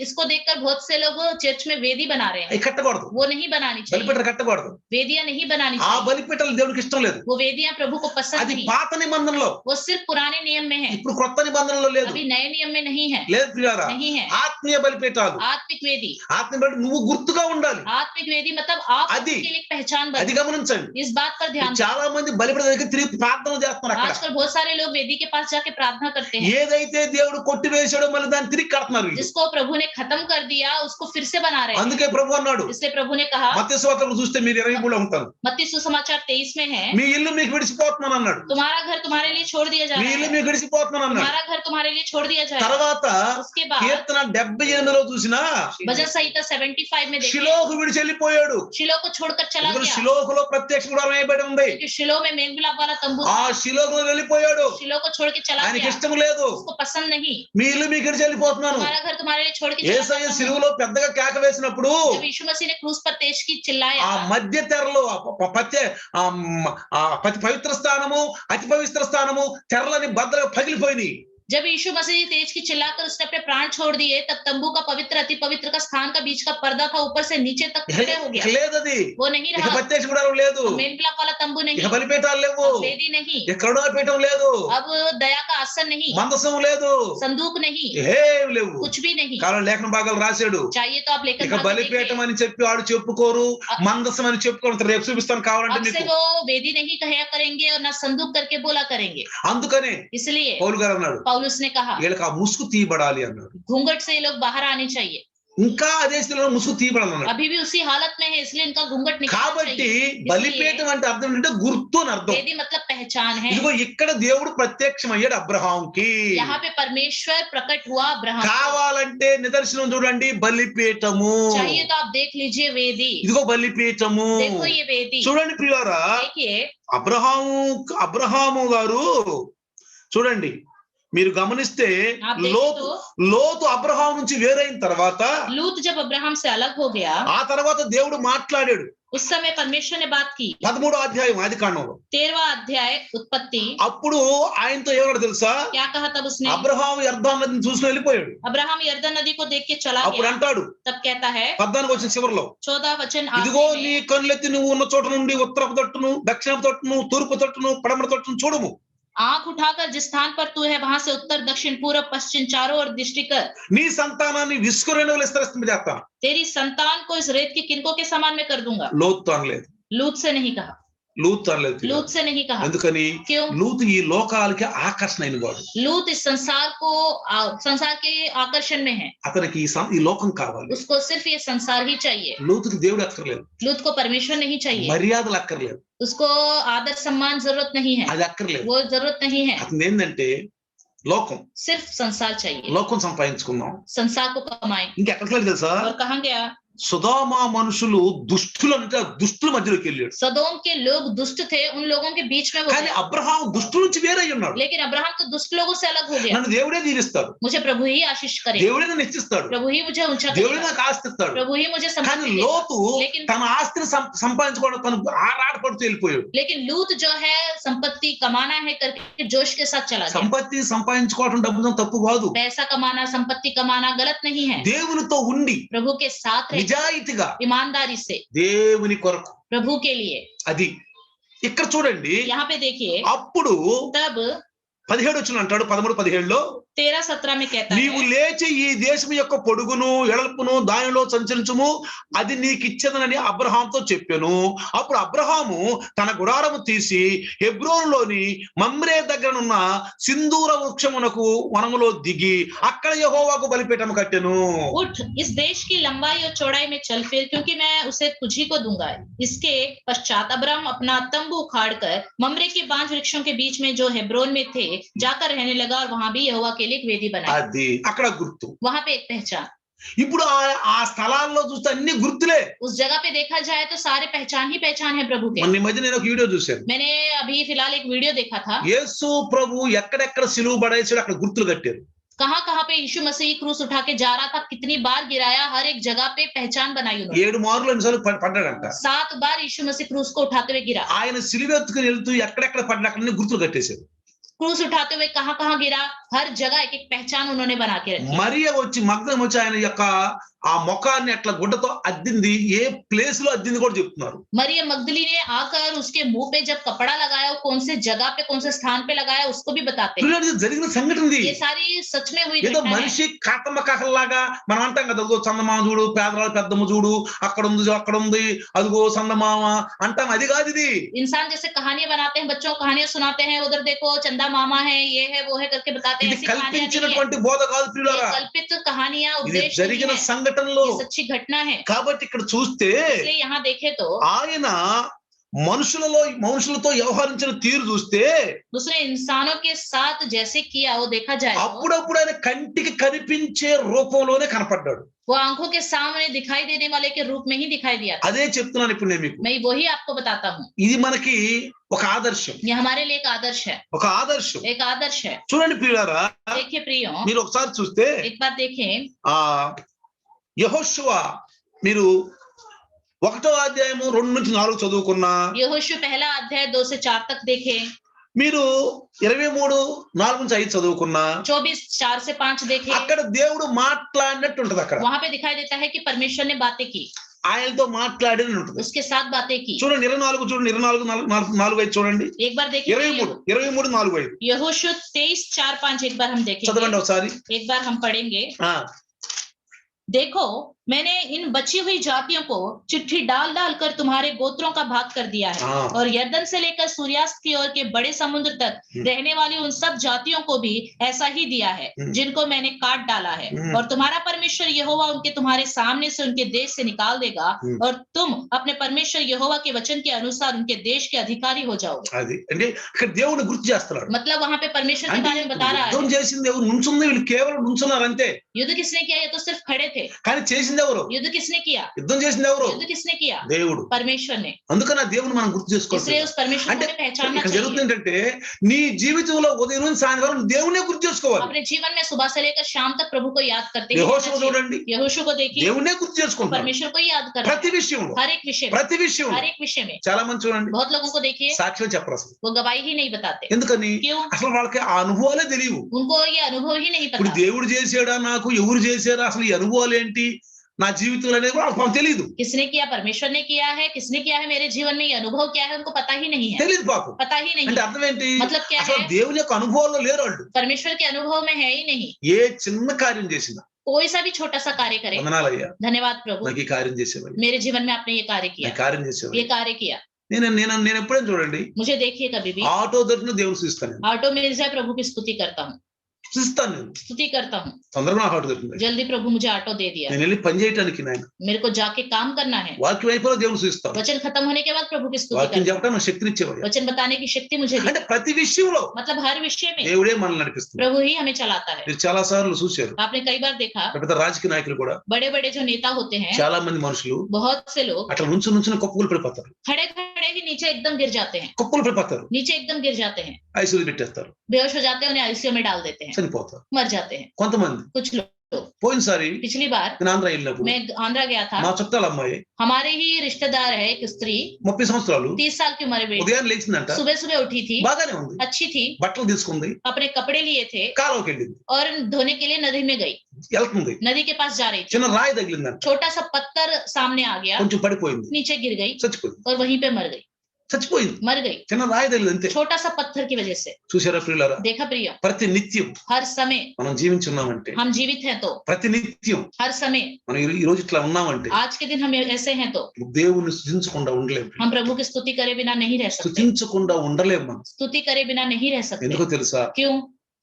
इसको देखकर बहुत से लोग चर्च में वेदी बना रहे हैं। అవి కట్టకూడదు, वो नहीं बनानी चाहिए, బలిపీఠాలు కట్టకూడదు. वेदियां नहीं बनानी ఆ चाहिए। బలిపీఠాలు దేవుడికి ఇష్టం లేదు. वो वेदियां प्रभु को पसंद అది नहीं। పాత నిబంధనలో, वो सिर्फ पुराने नियम में है, ఇప్పుడు కొత్త నిబంధనలో లేదు. अभी नए नियम में नहीं है। లేదు ప్రియారా, नहीं है। ఆత్మీయ బలిపీఠాలు, आत्मिक वेदी, ఆత్మీయ బలి నువ్వు గుర్తుగా ఉండాలి. आत्मिक वेदी मतलब आप అది उसके लिए एक पहचान అది बने। గమనించండి. इस बात पर ध्यान दें। చాలా మంది బలిపీఠం దగ్గర తిరిగి ప్రార్థన చేస్తున్నారు. అక్కడ आजकल बहुत सारे लोग वेदी के पास जाके प्रार्थना करते हैं। ఏదైతే దేవుడు కొట్టివేశాడో మళ్ళీ దాన్ని తిరిగి కడుతున్నారు వీళ్ళు. जिसको प्रभु ने खत्म कर दिया, उसको फिर से बना रहे हैं। అందుకే ప్రభు అన్నాడు, इसलिए प्रभु ने कहा, మత్తయి సువార్తలో చూస్తే మీరు 23లో ఉంటారు, मत्ती सुसमाचार 23 में है, మీ ఇల్లు మీకు విడిచిపోతున్నాను అన్నాడు. तुम्हारा घर तुम्हारे लिए छोड़ दिया जा మీ रहा ఇల్లు है, మీకు విడిచిపోతున్నాను అన్నాడు. तुम्हारा घर तुम्हारे लिए छोड़ दिया जाएगा। తర్వాత उसके बाद కీర్తన 78లో చూసినా भजन संहिता 75 में देखिए, షిలోహు విడిచి వెళ్ళిపోయాడు. शिलो को छोड़कर चला ఎందుకంటే गया, షిలోహులో ప్రత్యక్ష గుడారం వేయబడి ఉంది. क्योंकि शिलो में मेघ मिलाप वाला तंबू ఆ था। షిలోహులో వెళ్ళిపోయాడు. शिलो को छोड़ के चला ఆయనకి गया, ఇష్టం లేదు. उसको पसंद नहीं। మీ ఇల్లు మీకు విడిచి వెళ్ళిపోతున్నాను. तुम्हारा घर तुम्हारे लिए छोड़ के चला యేసయ్య गया। సిలువలో పెద్దగా కేక వేసినప్పుడు जब यीशु मसीह ने क्रूस पर तेज की चिल्लाया, ఆ మధ్య తెరలో పవిత్ర స్థానము, అతి పవిత్ర స్థానము తెరలని భద్రగా పగిలిపోయినాయి. जब यीशु मसीह तेज की चिल्लाकर उसने अपने प्राण छोड़ दिए, तब तंबू का पवित्र अति पवित्र का स्थान का बीच का पर्दा था ऊपर से नीचे तक फटे हो ఇక गया, లేదు అది, वो नहीं ఇక रहा। ప్రత్యక్ష గుడారం లేదు, अब मेमलक वाला तंबू नहीं, ఇక బలిపీఠాలు లేవు, अब वेदी नहीं, ఇక కరుణాపీఠం లేదు, अब दया का आसन नहीं, మందసం లేదు, संदूक नहीं, ఏం లేవు. कुछ भी नहीं। కాలం లేఖన భాగాలు రాశాడు. चाहिए तो आप लेकर ఇక బలిపీఠం అని చెప్పి వాడు చెప్పుకోరు, మందసం అని చెప్పుకోరు. రేపు చూపిస్తాను కావాలంటే अब से మీకు. वो वेदी नहीं कहा करेंगे और ना संदूक करके बोला करेंगे। అందుకనే इसलिए పౌలు గారు అన్నాడు, पौलुस ने कहा వీళ్ళకి ఆ ముసుగు తీయబడాలి అన్నాడు. घूंघट से ये लोग बाहर आने चाहिए। ఇంకా అదే స్థితిలో ముసుగు తీయబడాలి అన్నాడు. अभी भी उसी हालत में है, इसलिए इनका घूंघट निकालना కాబట్టి चाहिए। బలిపీఠం అంటే అర్థం ఏంటంటే గుర్తు అని అర్థం. वेदी मतलब पहचान है। ఇదిగో ఇక్కడ దేవుడు ప్రత్యక్షమయ్యాడు అబ్రహాంకి. यहाँ पे परमेश्वर प्रकट हुआ अब्राहम को। కావాలంటే నిదర్శనం చూడండి, బలిపీఠము. चाहिए तो आप देख लीजिए वेदी, ఇదిగో బలిపీఠము. देखो ये वेदी। చూడండి ప్రియులారా, देखिए అబ్రహాము గారు చూడండి, మీరు గమనిస్తే आप देखें లోతు तो లోతు అబ్రహాం నుంచి వేరైన తర్వాత लूत जब अब्राहम से अलग हो गया, ఆ తర్వాత దేవుడు మాట్లాడాడు. उस समय परमेश्वर ने बात की। 13వ అధ్యాయం ఆదికాండంలో 13वां अध्याय उत्पत्ति, అప్పుడు ఆయనతో ఏమన్నాడు తెలుసా? क्या कहा तब उसने? అబ్రహాం యర్దాను నదిని చూసుకుని వెళ్ళిపోయాడు. अब्राहम यरदन नदी को देख के चला అప్పుడు गया। అంటాడు, तब कहता है 14 వచ్చిన చివరిలో, 14 वचन ఇదిగో आखिरी నీ में, కన్నులెత్తి నువ్వు ఉన్న చోట నుండి ఉత్తరపు తట్టును, దక్షిణపు తట్టును, తూర్పు తట్టును, పడమర తట్టును చూడము. आंख उठाकर जिस स्थान पर तू है वहां से उत्तर दक्षिण पूर्व पश्चिम चारों ओर दृष्टि कर। నీ సంతానాన్ని విసుకురేణువులు విస్తరిస్తాను. तेरी संतान को इस रेत के किनकों के समान में कर दूंगा। లోతు అనలేదు, लूत से नहीं कहा, లూత్ అనలేదు. लूत से नहीं कहा। ఎందుకని? क्यों? లూతు ఈ లోకాలకి ఆకర్షణ అయిన వాడు. लूत इस संसार के आकर्षण में है, అతనికి ఈ లోకం కావాలి. उसको सिर्फ ये संसार ही चाहिए। లూతుకి దేవుడు అక్కర్లేదు, लूत को परमेश्वर नहीं चाहिए, మర్యాదలు అక్కర్లేదు, उसको आदर सम्मान जरूरत नहीं है, అది అక్కర్లేదు. वो जरूरत नहीं है, అతను ఏంటంటే లోకం, सिर्फ संसार चाहिए। లోకం సంపాదించుకున్నాం. संसार को कमाए। ఇంకెక్కడికి వెళ్ళి తెలుసా? और कहाँ गया? సుధామా మనుషులు దుష్టులు అంటే దుష్టుల మధ్యలోకి వెళ్ళాడు. सदोम के लोग दुष्ट थे, उन लोगों के बीच में वो కానీ गया। అబ్రహాం దుష్టుల నుంచి వేరై ఉన్నాడు. लेकिन अब्राहम तो दुष्ट लोगों से अलग हो गया। నన్ను దేవుడే దీవిస్తాడు, मुझे प्रभु ही आशीष करे, దేవుడే నన్ను హెచ్చిస్తాడు, प्रभु ही मुझे ऊंचा దేవుడే करेगा, నాకు ఆస్తి ఇస్తాడు. प्रभु ही मुझे కానీ संपत्ति देगा। లోతు लेकिन తన ఆస్తిని సంపాదించుకోవడం తను ఆరాటపడుతూ వెళ్ళిపోయాడు. लेकिन लूत जो है संपत्ति कमाना है करके जोश के साथ चला गया। సంపత్తి సంపాదించుకోవడం డబ్బుతో తప్పు కాదు. पैसा कमाना, संपत्ति कमाना गलत नहीं है। దేవునితో ఉండి प्रभु के साथ रह, నిజాయితీగా ईमानदारी से, దేవుని కొరకు, प्रभु के लिए। అది ఇక్కడ చూడండి. यहाँ पे देखिए, అప్పుడు तब 17 వచ్చిన అంటాడు, 13-17లో 13-17 में कहता నీవు है, లేచి ఈ దేశం యొక్క పొడుగును ఎడల్పును దానిలో సంచరించుము, అది నీకు ఇచ్చేదనని అబ్రహాంతో చెప్పాను. అప్పుడు అబ్రహాము తన గుడారము తీసి హెబ్రోనులోని మమ్రే దగ్గరనున్న సింధూర వృక్షమునకు వనములో దిగి అక్కడ యెహోవాకు బలిపీఠం కట్టెను. उठ इस देश की लंबाई और चौड़ाई में चल फिर, क्योंकि मैं उसे तुझी को दूंगा। इसके पश्चात अब्राहम अपना तंबू उखाड़कर ममरे के 5 वृक्षों के बीच में जो हेब्रोन में थे जाकर रहने लगा, और वहां भी यहोवा के लिए एक वेदी बनाई। అది అక్కడ గుర్తు. वहां पे एक पहचान। ఇప్పుడు ఆ స్థలాల్లో చూస్తే అన్ని గుర్తులే. उस जगह पे देखा जाए तो सारे पहचान ही पहचान है प्रभु के। మొన్న ఈ మధ్య నేను ఒక వీడియో చూశాను. मैंने अभी फिलहाल एक वीडियो देखा था, యేసు ప్రభు ఎక్కడెక్కడ సిలువ పడేసాడు అక్కడ గుర్తులు కట్టారు. कहाँ कहाँ पे यीशु मसीह क्रूस उठा के जा रहा था, कितनी बार गिराया, हर एक जगह पे पहचान बनाई उन्होंने। 7 మార్లు ఎన్నిసార్లు పడ్డాడంట. 7 बार यीशु मसीह क्रूस को उठाते हुए गिरा। ఆయన సిలువ ఎత్తుకుని వెళ్తూ ఎక్కడెక్కడ పడ్డా అక్కడ గుర్తులు కట్టేశారు. क्रूस उठाते हुए कहाँ कहाँ गिरा, हर जगह एक एक पहचान उन्होंने बना के रखी। మరియ వచ్చి మగ్దలం వచ్చి ఆయన యొక్క ఆ ముఖాన్ని అట్లా గుడ్డతో అద్దింది, ఏ ప్లేస్ లో అద్దింది కూడా చెప్తున్నారు. मरियम मगदली ने आकर उसके मुंह पे जब कपड़ा लगाया, वो कौन से जगह पे, कौन से स्थान पे लगाया, उसको भी बताते हैं। పిల్లలు ఇది జరిగిన సంఘటన ఇది. ये सारी सच में हुई ఏదో घटना है। మనిషి కాతమ్మ కాకల్లాగా మనం అంటాం కదా, అదిగో చందమామ చూడు, పేదరాలు పెద్దమ్మ చూడు, అక్కడ ఉంది అదిగో చందమామ అంటాం, అది కాదు ఇది. इंसान जैसे कहानियां बनाते हैं, बच्चों को कहानियां सुनाते हैं, उधर देखो चंदा मामा है, ये है वो है करके बताते हैं। ఇది ऐसी कहानियां नहीं है। కల్పించినటువంటి బోధ కాదు ये ప్రియులారా, कल्पित कहानियां ఇది उपदेश नहीं జరిగిన है, సంఘటనలో. ये सच्ची घटना है। కాబట్టి ఇక్కడ చూస్తే इसलिए यहाँ देखे तो ఆయన మనుషులతో వ్యవహరించిన తీరు చూస్తే उसने इंसानों के साथ जैसे किया वो देखा जाए तो అప్పుడప్పుడు ఆయన కంటికి కనిపించే రూపంలోనే కనపడ్డాడు. वो आंखों के सामने दिखाई देने वाले के रूप में ही दिखाई दिया था। అదే చెప్తున్నాను ఇప్పుడు నేను మీకు. मैं वही आपको बताता हूँ, ఇది మనకి ఒక ఆదర్శం, ये हमारे लिए एक आदर्श है, ఒక ఆదర్శం. एक आदर्श है। చూడండి ప్రియులారా, देखिए प्रियो, మీరు ఒకసారి చూస్తే एक बात देखें, ఆ యెహోషువ మీరు 1వ అధ్యాయము 2 నుంచి 4 చదువుకున్నా, यहोशू 1 अध्याय 2 से 4 तक देखें, మీరు 23:4-5 చదువుకున్నా 24:4-5 देखे, అక్కడ దేవుడు మాట్లాడినట్టు ఉంటది. అక్కడ वहां पे दिखाई देता है कि परमेश्वर ने बातें की, ఆయనతో మాట్లాడిన ఉంటుంది. उसके साथ बातें की. చూడండి 24 చూడండి 24:4-5 చూడండి. एक बार देखिए 23:4-5 यहोशू 23:4-5 एक बार हम देखेंगे, చదవండి ఒకసారి. एक बार हम पढ़ेंगे. देखो मैंने इन बची हुई जातियों को चिट्ठी डाल डाल कर तुम्हारे गोत्रों का भाग कर दिया है, और यरदन से लेकर सूर्यास्त की ओर के बड़े समुद्र तक रहने वाली उन सब जातियों को भी ऐसा ही दिया है जिनको मैंने काट डाला है, और तुम्हारा परमेश्वर यहोवा उनके तुम्हारे सामने से उनके देश से निकाल देगा, और तुम अपने परमेश्वर यहोवा के वचन के अनुसार उनके देश के अधिकारी हो जाओगे. అది అంటే ఇక్కడ దేవుని గుర్తు చేస్తున్నాడు. मतलब वहां पे परमेश्वर के बारे में बता रहा है. యుద్ధం చేసింది ఎవరు? నుంచుంది వీళ్ళు కేవలం నుంచున్నారు అంతే. युद्ध किसने किया? ये तो सिर्फ खड़े थे. కానీ చేసింది ఎవరు? युद्ध किसने किया? యుద్ధం చేసింది ఎవరు? युद्ध किसने किया? దేవుడు. परमेश्वर ने. అందుకని ఆ దేవుని మనం గుర్తు చేసుకోవాలి. इसलिए उस परमेश्वर को हमें पहचानना ఇక్కడ चाहिए. జరుగుతుంది ఏంటంటే నీ జీవితంలో ఉదయం నుంచి సాయంత్రం వరకు దేవునే గుర్తు చేసుకోవాలి. अपने जीवन में सुबह से लेकर शाम तक प्रभु को याद करते हैं. యెహోషువ చూడండి, यहोशू को देखिए, దేవునే గుర్తు చేసుకుంటాడు. परमेश्वर को याद करते ప్రతి విషయంలో, हर एक विषय में, ప్రతి విషయంలో. हर एक विषय में. చాలా మంది చూడండి बहुत लोगों को देखिए సాక్ష్యం చెప్పరు అసలు. वो गवाही ही नहीं बताते. ఎందుకని? क्यों? అసలు వాళ్ళకి ఆ అనుభవాలే తెలియవు. उनको ये अनुभव ही नहीं ఇప్పుడు पता. దేవుడు చేసాడా, నాకు ఎవరు చేశారా, అసలు ఈ అనుభవాలు ఏంటి నా జీవితంలో అనేది కూడా వాళ్ళకి తెలియదు. किसने किया? परमेश्वर ने किया है. किसने किया है मेरे जीवन में? ये अनुभव क्या है उनको पता ही नहीं है. తెలియదు పాపం. पता ही नहीं. అంటే అర్థం ఏంటి? मतलब क्या అసలు है? దేవుని యొక్క అనుభవాల్లో లేరు వాళ్ళు. परमेश्वर के अनुभव में है ही नहीं. ఏ చిన్న కార్యం చేసినా कोई सा भी छोटा सा कार्य करे, వందనాలయ్యా, धन्यवाद प्रभु, నాకు ఈ కార్యం చేసేవాళ్ళు, मेरे जीवन में आपने ये कार्य किया, నాకు కార్యం చేసేవాళ్ళు. ये कार्य किया. నేను నేను నేను ఎప్పుడైనా చూడండి मुझे देखिए कभी भी ఆటో దొరికిన దేవుని చూస్తాను. ऑटो मिल जाए प्रभु की स्तुति करता हूँ, చూస్తాను నేను. स्तुति करता हूँ. తొందరగా నాకు ఆటో దొరికింది. जल्दी प्रभु मुझे ऑटो दे दिया. నేను వెళ్ళి పని చేయడానికి నాయన मेरे को जाके काम करना है. వాక్యం అయిపోయిన దేవుని చూస్తాను. वचन खत्म होने के बाद प्रभु की स्तुति వాక్యం करता చెప్పడం నాకు శక్తిని ఇచ్చేవాడు. हूँ. वचन बताने की शक्ति मुझे दी. అంటే ప్రతి విషయంలో मतलब हर विषय में దేవుడే మనల్ని నడిపిస్తున్నాడు. प्रभु ही हमें चलाता है. మీరు చాలా సార్లు చూశారు, आपने कई बार देखा పెద్ద రాజకీయ నాయకులు కూడా बड़े बड़े जो नेता होते हैं, చాలా మంది మనుషులు बहुत से लोग అట్లా నుంచుని కుప్పలు పడిపోతారు. खड़े खड़े ही नीचे एकदम गिर जाते हैं. కుప్పలు పడిపోతారు, नीचे एकदम गिर जाते हैं, ఐసీయూ పెట్టేస్తారు, बेहोश हो जाते हैं, उन्हें आईसीयू में डाल देते हैं, చనిపోతారు. मर जाते हैं కొంతమంది कुछ लोग. పోయినసారి पिछली बार నేను ఆంధ్ర వెళ్ళినప్పుడు मैं आंध्रा गया था. మా చుట్టాల అమ్మాయి हमारे ही रिश्तेदार है एक स्त्री, 30 సంవత్సరాలు 30 साल की उम्र में ఉదయం లేచిందంట, सुबह सुबह उठी थी, బాగానే ఉంది, अच्छी थी, బట్టలు తీసుకుంది, अपने कपड़े लिए थे కాలువకి వెళ్ళింది, और धोने के लिए नदी में गई. వెళ్తుంది, नदी के पास जा रही थी, చిన్న రాయి తగిలిందంట, छोटा सा पत्थर सामने आ गया, కొంచెం పడిపోయింది, नीचे गिर गई చచ్చిపోయింది. और वहीं पे मर गई. చచ్చిపోయింది, मर गई చిన్న రాయి తగిలింది అంతే. छोटा सा पत्थर की वजह से. చూసారా ప్రియులారా? देखा प्रिय, ప్రతి నిత్యం हर समय మనం జీవించున్నామంటే, हम जीवित हैं तो, ప్రతి నిత్యం हर समय మనం ఈ రోజు ఇట్లా ఉన్నామంటే आज के दिन हम ऐसे हैं तो దేవుని స్తుతించకుండా ఉండలేము. हम प्रभु की स्तुति करे बिना नहीं रह सकते. స్తుతించకుండా ఉండలేము మనం. स्तुति करे बिना नहीं रह सकते. ఎందుకో తెలుసా? क्यों?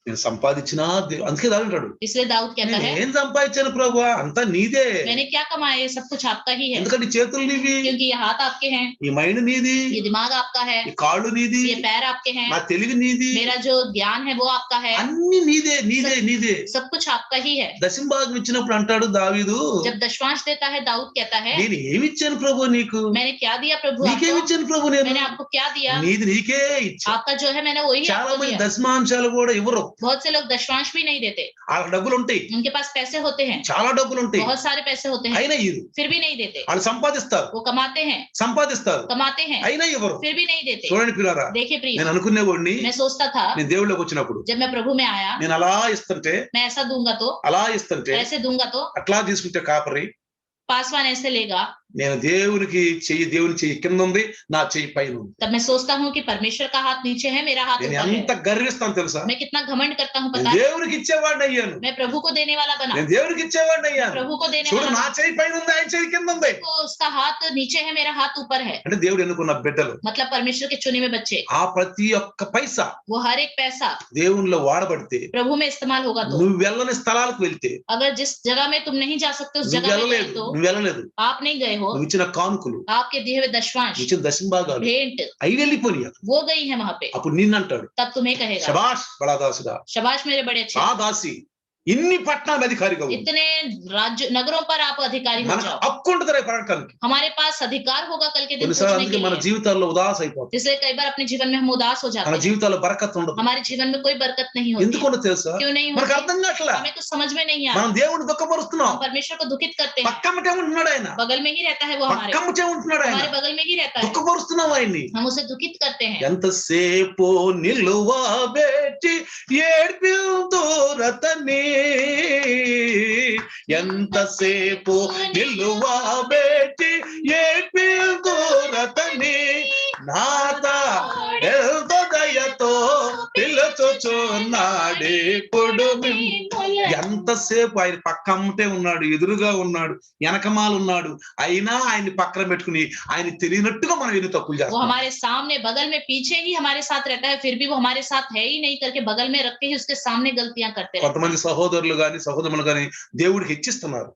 నేను సంపాదించినా అందుకే దాంటాడు, इसलिए दाऊद कहता నేను है ఏం సంపాదించాను ప్రభువా, అంతా నీదే. मैंने क्या कमाया, ये सब कुछ आपका ही है, ఎందుకంటే చేతులు నీవి, क्योंकि ये हाथ आपके हैं, ఈ మైండ్ నీది, ये दिमाग आपका है, ఈ కాళ్ళు నీది, ये पैर आपके हैं, నా తెలివి నీది, मेरा जो ज्ञान है वो आपका है, అన్ని నీదే నీదే నీదే. सब कुछ आपका ही है. దశంభాగం ఇచ్చినప్పుడు అంటాడు దావీదు, जब दशमांश देता है दाऊद कहता है నేను ఏమి ఇచ్చాను ప్రభు నీకు, मैंने क्या दिया प्रभु నీకేమి आपको, ఇచ్చాను ప్రభు నేను, मैंने आपको क्या दिया, నీది నీకే ఇచ్చా. आपका जो है मैंने वही చాలా आपको మంది दिया. దశమాంశాలు కూడా ఇవ్వరు, बहुत से लोग दशमांश भी नहीं देते. వాళ్ళ డబ్బులు ఉంటాయి, उनके पास पैसे होते हैं, చాలా డబ్బులు ఉంటాయి, बहुत सारे पैसे होते हैं, అయినా ఇరు. फिर भी नहीं देते. వాళ్ళు సంపాదిస్తారు वो कमाते हैं సంపాదిస్తారు అయినా ఇవ్వరు. फिर भी नहीं देते. చూడండి పిల్లరా, देखिए प्रिय, నేను అనుకునేవాడిని, मैं सोचता था నేను దేవుళ్ళకి వచ్చినప్పుడు जब मैं प्रभु में आया, నేను అలా ఇస్తుంటే मैं ऐसा दूंगा तो, అలా ఇస్తుంటే ऐसे दूंगा तो, అట్లా తీసుకుంటే కాపరి पासवान ऐसे लेगा, నేను దేవుని చెయ్యి కింద ఉంది, నా చెయ్యి పైన ఉంది. तब मैं सोचता हूँ कि परमेश्वर का हाथ नीचे है, मेरा हाथ నేను ऊपर ఎంత है. గర్విస్తాను తెలుసా? मैं कितना घमंड करता हूँ నేను पता है. దేవునికి ఇచ్చేవాడిని అయ్యాను, मैं प्रभु को देने वाला बना, నేను దేవునికి ఇచ్చేవాడిని అయ్యాను. प्रभु को देने చూడు, वाला నా చెయ్యి పైన ఉంది, ఆయన చెయ్యి కింద ఉంది. तो उसका हाथ नीचे है, मेरा हाथ ऊपर है. అంటే దేవుడు ఎన్నుకున్న బిడ్డలు, मतलब परमेश्वर के चुने में बच्चे, ఆ ప్రతి ఒక్క పైసా वो हर एक पैसा దేవునిలో వాడబడితే, प्रभु में इस्तेमाल होगा तो, నువ్వు వెళ్ళని స్థలాలకు వెళ్తే, अगर जिस जगह में तुम नहीं जा सकते उस जगह में गए तो, నువ్వు వెళ్ళలేదు, आप नहीं गए हो, నువ్వు ఇచ్చిన కానుకలు, आपके दिए हुए दशमांश, ఇచ్చిన దశంభాగాలు भेंट, అవి వెళ్ళిపోయి, वो गई है वहां पे. అప్పుడు నిన్నంటాడు, तब तुम्हें कहेगा శబాష్ బడా దాసుడా, शबाश मेरे बड़े अच्छे, ఆ దాసి, ఇన్ని పట్టణాల అధికారిగా ఉంది. इतने राज्य नगरों पर आप अधिकारी हो మనకు जाओ। హక్కు ఉంటుంది రేపు అడగటానికి. हमारे पास अधिकार होगा कल के दिन కొన్నిసార్లు पूछने అందుకే के మన लिए। జీవితాల్లో ఉదాస అయిపోతుంది. इसलिए कई बार अपने जीवन में हम उदास हो మన जाते हैं। జీవితాల్లో బరకత్ ఉండదు. हमारे जीवन में कोई बरकत नहीं होती। ఎందుకో తెలుసా? क्यों नहीं మనకు होती? అర్థం కావట్లే. हमें कुछ समझ में नहीं आता। మనం దేవుడిని దుఃఖపరుస్తున్నాం. हम परमेश्वर को दुखित करते हैं। పక్కమ్మటే ఉంటున్నాడు ఆయన. बगल में ही रहता है वो हमारे పక్కమ్మటే ఉంటున్నాడు ఆయన. बगल में ही रहता है। దుఃఖపరుస్తున్నాం ఆయన్ని. हम उसे दुखित करते हैं। ఎంతసేపు నిలువబెట్టి ఏడ్పిల్దురతని, ఎంతసేపు నిలువబెట్టి ఏడ్పిల్దురతని, నాత ఎంతో దయతో పిలుచుచున్నాడే ఇప్పుడు. ఎంతసేపు ఆయన పక్కమ్మటే ఉన్నాడు, ఎదురుగా ఉన్నాడు, వెనకమాల ఉన్నాడు, అయినా ఆయన్ని పక్కన పెట్టుకుని ఆయన తెలియనట్టుగా మనం ఎన్ని తప్పులు वो చేస్తాం. हमारे सामने बगल में पीछे ही हमारे साथ रहता है, फिर भी वो हमारे साथ है ही नहीं करके बगल में रख के ही उसके सामने गलतियां करते रहते हैं। కొంతమంది సహోదరులు గాని సహోదరులు గాని దేవుడికి హెచ్చిస్తున్నారు.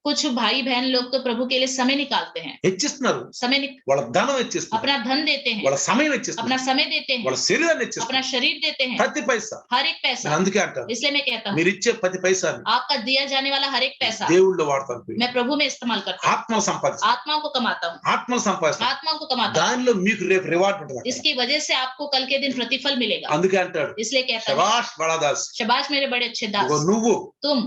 कुछ भाई बहन लोग तो प्रभु के लिए समय निकालते हैं, హెచ్చిస్తున్నారు. समय వాళ్ళ ధనం హెచ్చిస్తున్నారు, अपना धन देते हैं, వాళ్ళ సమయం अपना హెచ్చిస్తున్నారు, समय देते हैं, వాళ్ళ శరీరాన్ని హెచ్చిస్తున్నారు. अपना शरीर देते हैं, ప్రతి పైసా. हर एक నేను पैसा। అందుకే అంటాను, इसलिए मैं कहता हूँ మీరు ఇచ్చే ప్రతి పైసాని आपका दिया जाने वाला हर एक पैसा దేవుళ్ళో వాడతాను. मैं प्रभु में इस्तेमाल करता हूँ। ఆత్మలు సంపాదిస్తాను, आत्माओं को कमाता हूँ, ఆత్మలు సంపాదిస్తాను. आत्माओं को कमाता हूँ। దానిలో మీకు రేపు రివార్డ్ ఉంటుంది అక్కడ. इसकी वजह से आपको कल के दिन प्रतिफल मिलेगा। అందుకే అంటాడు, इसलिए कहता हूँ శబాష్ బడాదాస్, शबाश मेरे बड़े अच्छे ఇదిగో दास, నువ్వు तुम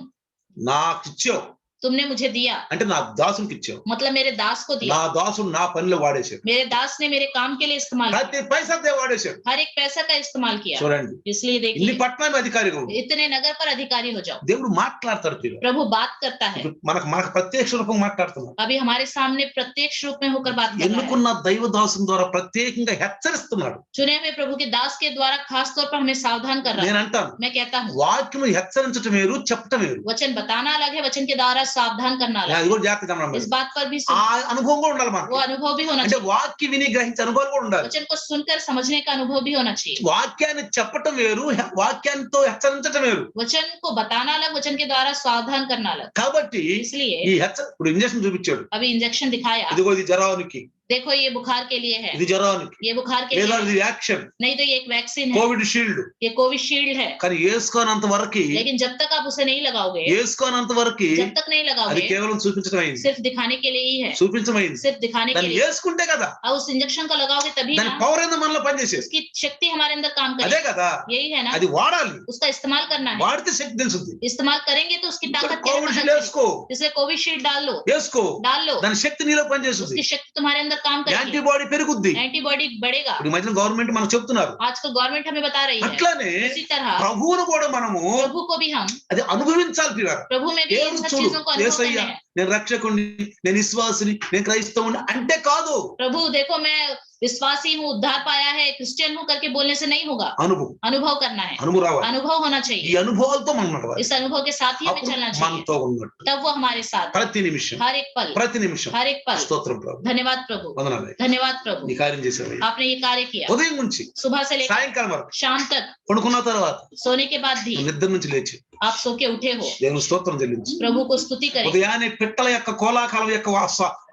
నాకు ఇచ్చావు तुमने मुझे दिया, అంటే నా దాసునికి ఇచ్చావు. मतलब मेरे दास को दिया। నా దాసుడు నా పనిలో వాడేశాడు. मेरे दास ने मेरे काम के लिए इस्तेमाल किया, ప్రతి పైసా వాడేశాడు. हर एक पैसा का इस्तेमाल किया। చూడండి, इसलिए ఇన్ని देखिए పట్టణాలు అధికారిగా ఉంది. इतने नगर पर अधिकारी हो जाओ। దేవుడు మాట్లాడతాడు. పిల్లలు प्रभु बात करता है, మనకు ప్రత్యక్ష రూపం మాట్లాడుతున్నాడు. अभी हमारे सामने प्रत्यक्ष रूप में होकर बात कर रहा है। ఎన్నుకున్న దైవ దాసుని ద్వారా ప్రత్యేకంగా హెచ్చరిస్తున్నాడు. चुने हुए प्रभु के दास के द्वारा खास तौर पर हमें सावधान कर रहा నేను है। అంటాను, मैं कहता हूँ వాక్యం హెచ్చరించటం వేరు, చెప్పటం వేరు. वचन बताना अलग है, वचन के द्वारा सावधान करना अलग అది है। కూడా జాగ్రత్తగా గమనించాలి. इस बात पर भी ఆ అనుభవం కూడా ఉండాలి वो మనకు. अनुभव भी होना అంటే चाहिए, వాక్య విని గ్రహించే అనుభవం కూడా ఉండాలి. वचन को सुनकर समझने का अनुभव भी होना चाहिए। వాక్యాన్ని చెప్పటం వేరు, వాక్యాన్ని హెచ్చరించటం వేరు. वचन को बताना अलग, वचन के द्वारा सावधान करना अलग। కాబట్టి इसलिए ఈ ఇప్పుడు ఇంజక్షన్ చూపించాడు. अभी इंजेक्शन दिखाया, ఇదిగో ఇది జ్వరానికి, देखो ये बुखार के लिए है, ఇది జ్వరానికి, ये बुखार के లేదా लिए ఇది है। యాక్షన్, नहीं तो ये एक वैक्सीन है, కోవిడ్ షీల్డ్. ये कोविशील्ड है। కానీ వేసుకోనంత వరకు, लेकिन जब तक आप उसे नहीं लगाओगे, వేసుకోనంత వరకు जब तक नहीं అది लगाओगे, కేవలం చూపించడం అయింది, सिर्फ दिखाने के लिए ही है, చూపించడం అయింది. सिर्फ दिखाने के దాన్ని लिए। వేసుకుంటే కదా और उस इंजेक्शन को लगाओगे तभी దాని ना పవర్ ఏందో మనలో పనిచేసేది. उसकी शक्ति हमारे अंदर काम అదే करेगी। కదా, यही है ना, అది వాడాలి. उसका इस्तेमाल करना है। వాడితే శక్తి తెలుస్తుంది. इस्तेमाल करेंगे तो उसकी ताकत क्या है కోవిడ్ पता షీల్డ్ चलेगी। వేసుకో, इसलिए कोविशील्ड डाल लो, వేసుకో, डाल लो, దాని శక్తి నీలో పనిచేస్తుంది. उसकी शक्ति तुम्हारे अंदर काम करेगी, యాంటీబాడీ పెరుగుద్ది. एंटीबॉडी बढ़ेगा। ఇప్పుడు ఈ మధ్యన గవర్నమెంట్ మనకు చెప్తున్నారు. आजकल गवर्नमेंट हमें बता रही है। అట్లానే इसी तरह ప్రభువును కూడా మనము प्रभु को भी हम, అది అనుభవించాలి పిల్లలు. प्रभु में भी इन దేవుడు सब చూడు, चीजों को अनुभव యేసయ్య करना है। నేను రక్షకుడిని, నేను విశ్వాసిని, నేను క్రైస్తవుని అంటే కాదు. प्रभु देखो मैं विश्वासी हूँ, उद्धार पाया है, क्रिश्चियन हूँ करके बोलने से नहीं होगा, అనుభవం अनुभव करना है, అనుభవం రావాలి. अनुभव होना ఈ चाहिए। అనుభవాలతో మనం నడవాలి. इस अनुभव के साथ ही हमें అప్పుడు चलना चाहिए, మనతో ఉన్నట్టు तब वो हमारे साथ ప్రతి నిమిషం, हर एक पल, ప్రతి నిమిషం. हर एक पल। స్తోత్రం ప్రభు, धन्यवाद प्रभु, వందనాలు. धन्यवाद प्रभु, ఈ కార్యం చేసేవాళ్ళు आपने ये कार्य किया। ఉదయం నుంచి सुबह से लेकर సాయంకాలం వరకు शाम तक, పడుకున్న తర్వాత सोने के बाद भी నిద్ర నుంచి లేచి आप सो के उठे हो, దేవుని స్తోత్రం చెల్లించి प्रभु को स्तुति करें। ఉదయాన్నే పిట్టల యొక్క కోలాహలం యొక్క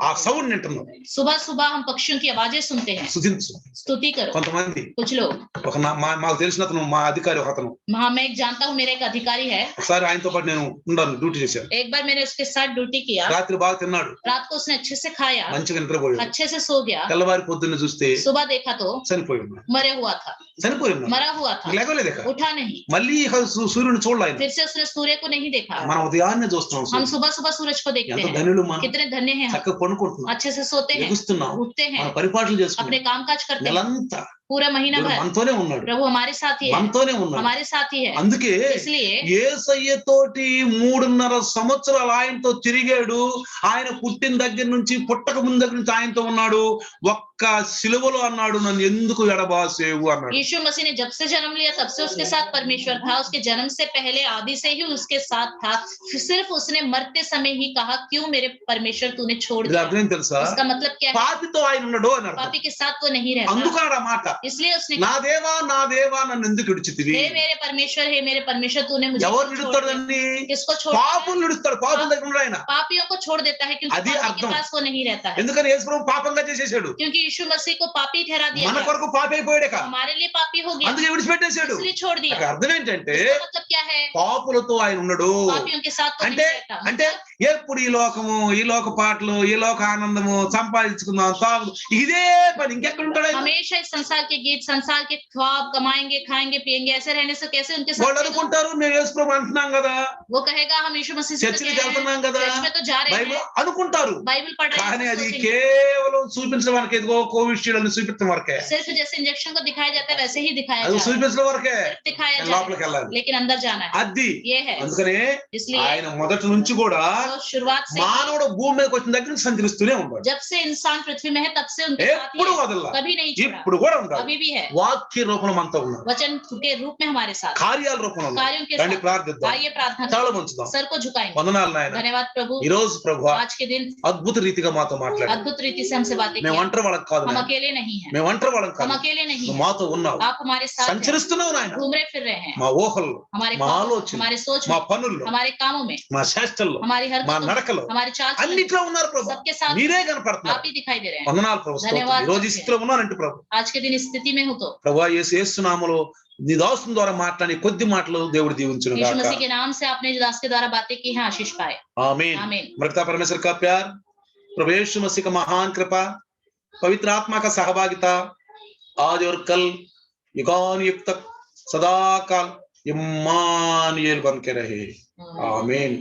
ఆ సౌండ్ వింటున్నాం. सुबह सुबह हम पक्षियों की आवाजें सुनते हैं, స్తుతించు. स्तुति करो। కొంతమంది कुछ लोग, ఒక మాకు తెలిసిన అతను, మా అధికారి ఒక అతను, हाँ मैं एक जानता हूँ, मेरा एक अधिकारी है, ఒకసారి ఆయనతో పాటు నేను ఉన్నాను, డ్యూటీ చేశాను. एक बार मैंने उसके साथ ड्यूटी किया। రాత్రి బాగా తిన్నాడు, रात को उसने अच्छे से खाया, మంచిగా నిద్రపోయాడు. अच्छे से सो गया। తెల్లవారి పొద్దున్న చూస్తే सुबह देखा तो చనిపోయి ఉన్నాడు. मरे हुआ था, చనిపోయి ఉన్నాడు, मरा हुआ था, లేకలేదు ఇక. उठा नहीं। మళ్ళీ ఇక సూర్యుని చూడలేదు. फिर से उसने सूर्य को नहीं देखा। మనం ఉదయాన్నే చూస్తున్నాం हम సూర్యుని. सुबह सुबह सूरज को देखते ఎంత हैं, ధనులు మనం, कितने धन्य हैं हम, చక్కగా పడుకుంటున్నాం, अच्छे से सोते हैं, ఎగుస్తున్నాం, उठते हैं, మన పరిపాట్లు अपने చేసుకుంటాం. काम काज करते हैं, నెలంతా पूरा महीना దేవుడు भर మనతోనే ఉన్నాడు, प्रभु हमारे साथ ही है, మనతోనే ఉన్నాడు. हमारे साथ ही है। అందుకే इसलिए యేసయ్య తోటి 3.5 సంవత్సరాలు ఆయనతో తిరిగాడు. ఆయన పుట్టిన దగ్గర నుంచి, పుట్టక ముందు దగ్గర నుంచి ఆయనతో ఉన్నాడు. ఒక్క సిలువలో అన్నాడు, నన్ను ఎందుకు ఎడబాసేవు అన్నాడు. यीशु मसीह ने जब से जन्म लिया तब से उसके साथ परमेश्वर था, उसके जन्म से पहले आदि से ही उसके साथ था। सिर्फ उसने मरते समय ही कहा, क्यों मेरे परमेश्वर तूने छोड़ ఇది दिया। అర్థం తెలుసా? इसका मतलब क्या है? పాపితో ఆయన ఉన్నాడు అన్నాడు. पापी के साथ वो नहीं रहता, అందుకన్నాడు ఆ మాట. इसलिए उसने నా దేవా నన్ను ఎందుకు విడిచితివి? हे मेरे परमेश्वर तूने मुझे ఎవరు क्यों छोड़ दिया? విడుస్తాడండి? किसको छोड़ दिया? పాపులు విడుస్తాడు. పాపుల దగ్గర ఉన్నాడు ఆయన. पापियों को छोड़ देता है क्योंकि అది पापी के అర్థం. पास वो नहीं रहता है, ఎందుకని యేసు ప్రభు పాపంగా చేసేసాడు. क्योंकि यीशु मसीह को पापी ठहरा दिया మన गया, కొరకు పాపి అయిపోయాడు ఇక. हमारे लिए पापी हो गया, అందుకే విడిచిపెట్టేశాడు. इसलिए छोड़ అక్కడ दिया। అర్థం ఏంటంటే इसका मतलब क्या है? పాపులతో ఆయన ఉన్నాడు. पापियों के साथ तो नहीं అంటే रहता। అంటే ఎప్పుడు ఈ లోకము, ఈ లోక పాటలు, ఈ లోక ఆనందము సంపాదించుకుందాం, తాగు, ఇదే పని. ఇంకెక్కడ ఉంటాడు ఆయన? हमेशा इस संसार के गीत, संसार के ख्वाब, कमाएंगे, खाएंगे, पिएंगे, ऐसे रहने से कैसे उनके साथ వాళ్ళు रहेगा? అనుకుంటారు మేము యేసు ప్రభు అంటున్నాం కదా, वो कहेगा हम यीशु मसीह से तो చర్చికి कह रहे వెళ్తున్నాం हैं, కదా, चर्च में तो जा रहे బైబిల్ हैं, అనుకుంటారు. बाइबल पढ़ रहे కానీ हैं, అది सोचेंगे। కేవలం చూపించడానికి, ఇదిగో కోవిషీల్డ్ అని చూపించడం వరకే. सिर्फ जैसे इंजेक्शन को दिखाया जाता है वैसे ही दिखाया అది जा रहा है, చూపించడం వరకే. सिर्फ दिखाया जा లోపలికి रहा వెళ్ళాలి. है, लेकिन अंदर जाना है, అది ये है। అందుకనే इसलिए ఆయన మొదటి నుంచి కూడా तो शुरुआत से ही, మానవుడు భూమి మీదకి వచ్చిన దగ్గర నుంచి సంచరిస్తూనే ఉంటాడు. जब से इंसान पृथ्वी में है तब से उनके साथ ही ఎప్పుడు है, వదల్లా, कभी नहीं छोड़ा, ఇప్పుడు కూడా ఉంటాడు. अभी भी है, వాక్య రూపంలో మనతో ఉన్నాడు, वचन के रूप में हमारे साथ, కార్యాల రూపంలో ఉన్నాడు. कार्यों के రండి साथ। ప్రార్థిద్దాం, आइए प्रार्थना చాలా करें, మంచుదాం. सर को झुकाएंगे। వందనాలు నాయన, धन्यवाद प्रभु, ఈ రోజు ప్రభువా आज के दिन అద్భుత రీతిగా మాతో మాట్లాడు. अद्भुत रीति से हमसे बातें మేము की, ఒంటరి వాళ్ళకి కాదు हम నాయన, अकेले नहीं हैं, మేము ఒంటరి వాళ్ళకి हम కాదు, अकेले नहीं నువ్వు हैं, మాతో ఉన్నావు, आप हमारे साथ हैं, సంచరిస్తున్నావు నాయన. घूम रहे फिर रहे हैं, మా ఊహల్లో, हमारे మా ख्वाबों, ఆలోచన, हमारे सोच మా में, పనుల్లో, हमारे कामों में, మా చేష్టల్లో, हमारी మా हरकतों में, నడకలో, हमारे चाल चलन में, అన్నిట్లో ఉన్నారు ప్రభు. सबके साथ మీరే కనపడుతున్నారు. आप ही दिखाई दे रहे हैं। వందనాలు ప్రభు. స్తోత్రం. ధన్యవాదాలు. ఈ రోజు ఈ స్థితిలో ఉన్నానంటే ప్రభు, आज के दिन इस स्थिति में हो तो ప్రభు యేసు నామములో నీ దాసుని ద్వారా మాట్లాడి కొద్ది మాటలు దేవుడు దీవించును यीशु గాక. मसीह के नाम से आपने जो दास के द्वारा बातें की हैं आशीष पाए। आमीन। आमीन। मृता परमेश्वर का प्यार, प्रभु यीशु मसीह का महान कृपा, पवित्र आत्मा का सहभागिता आज और कल युगान युग तक सदा काल इम्मानुएल बन के रहे। आमीन।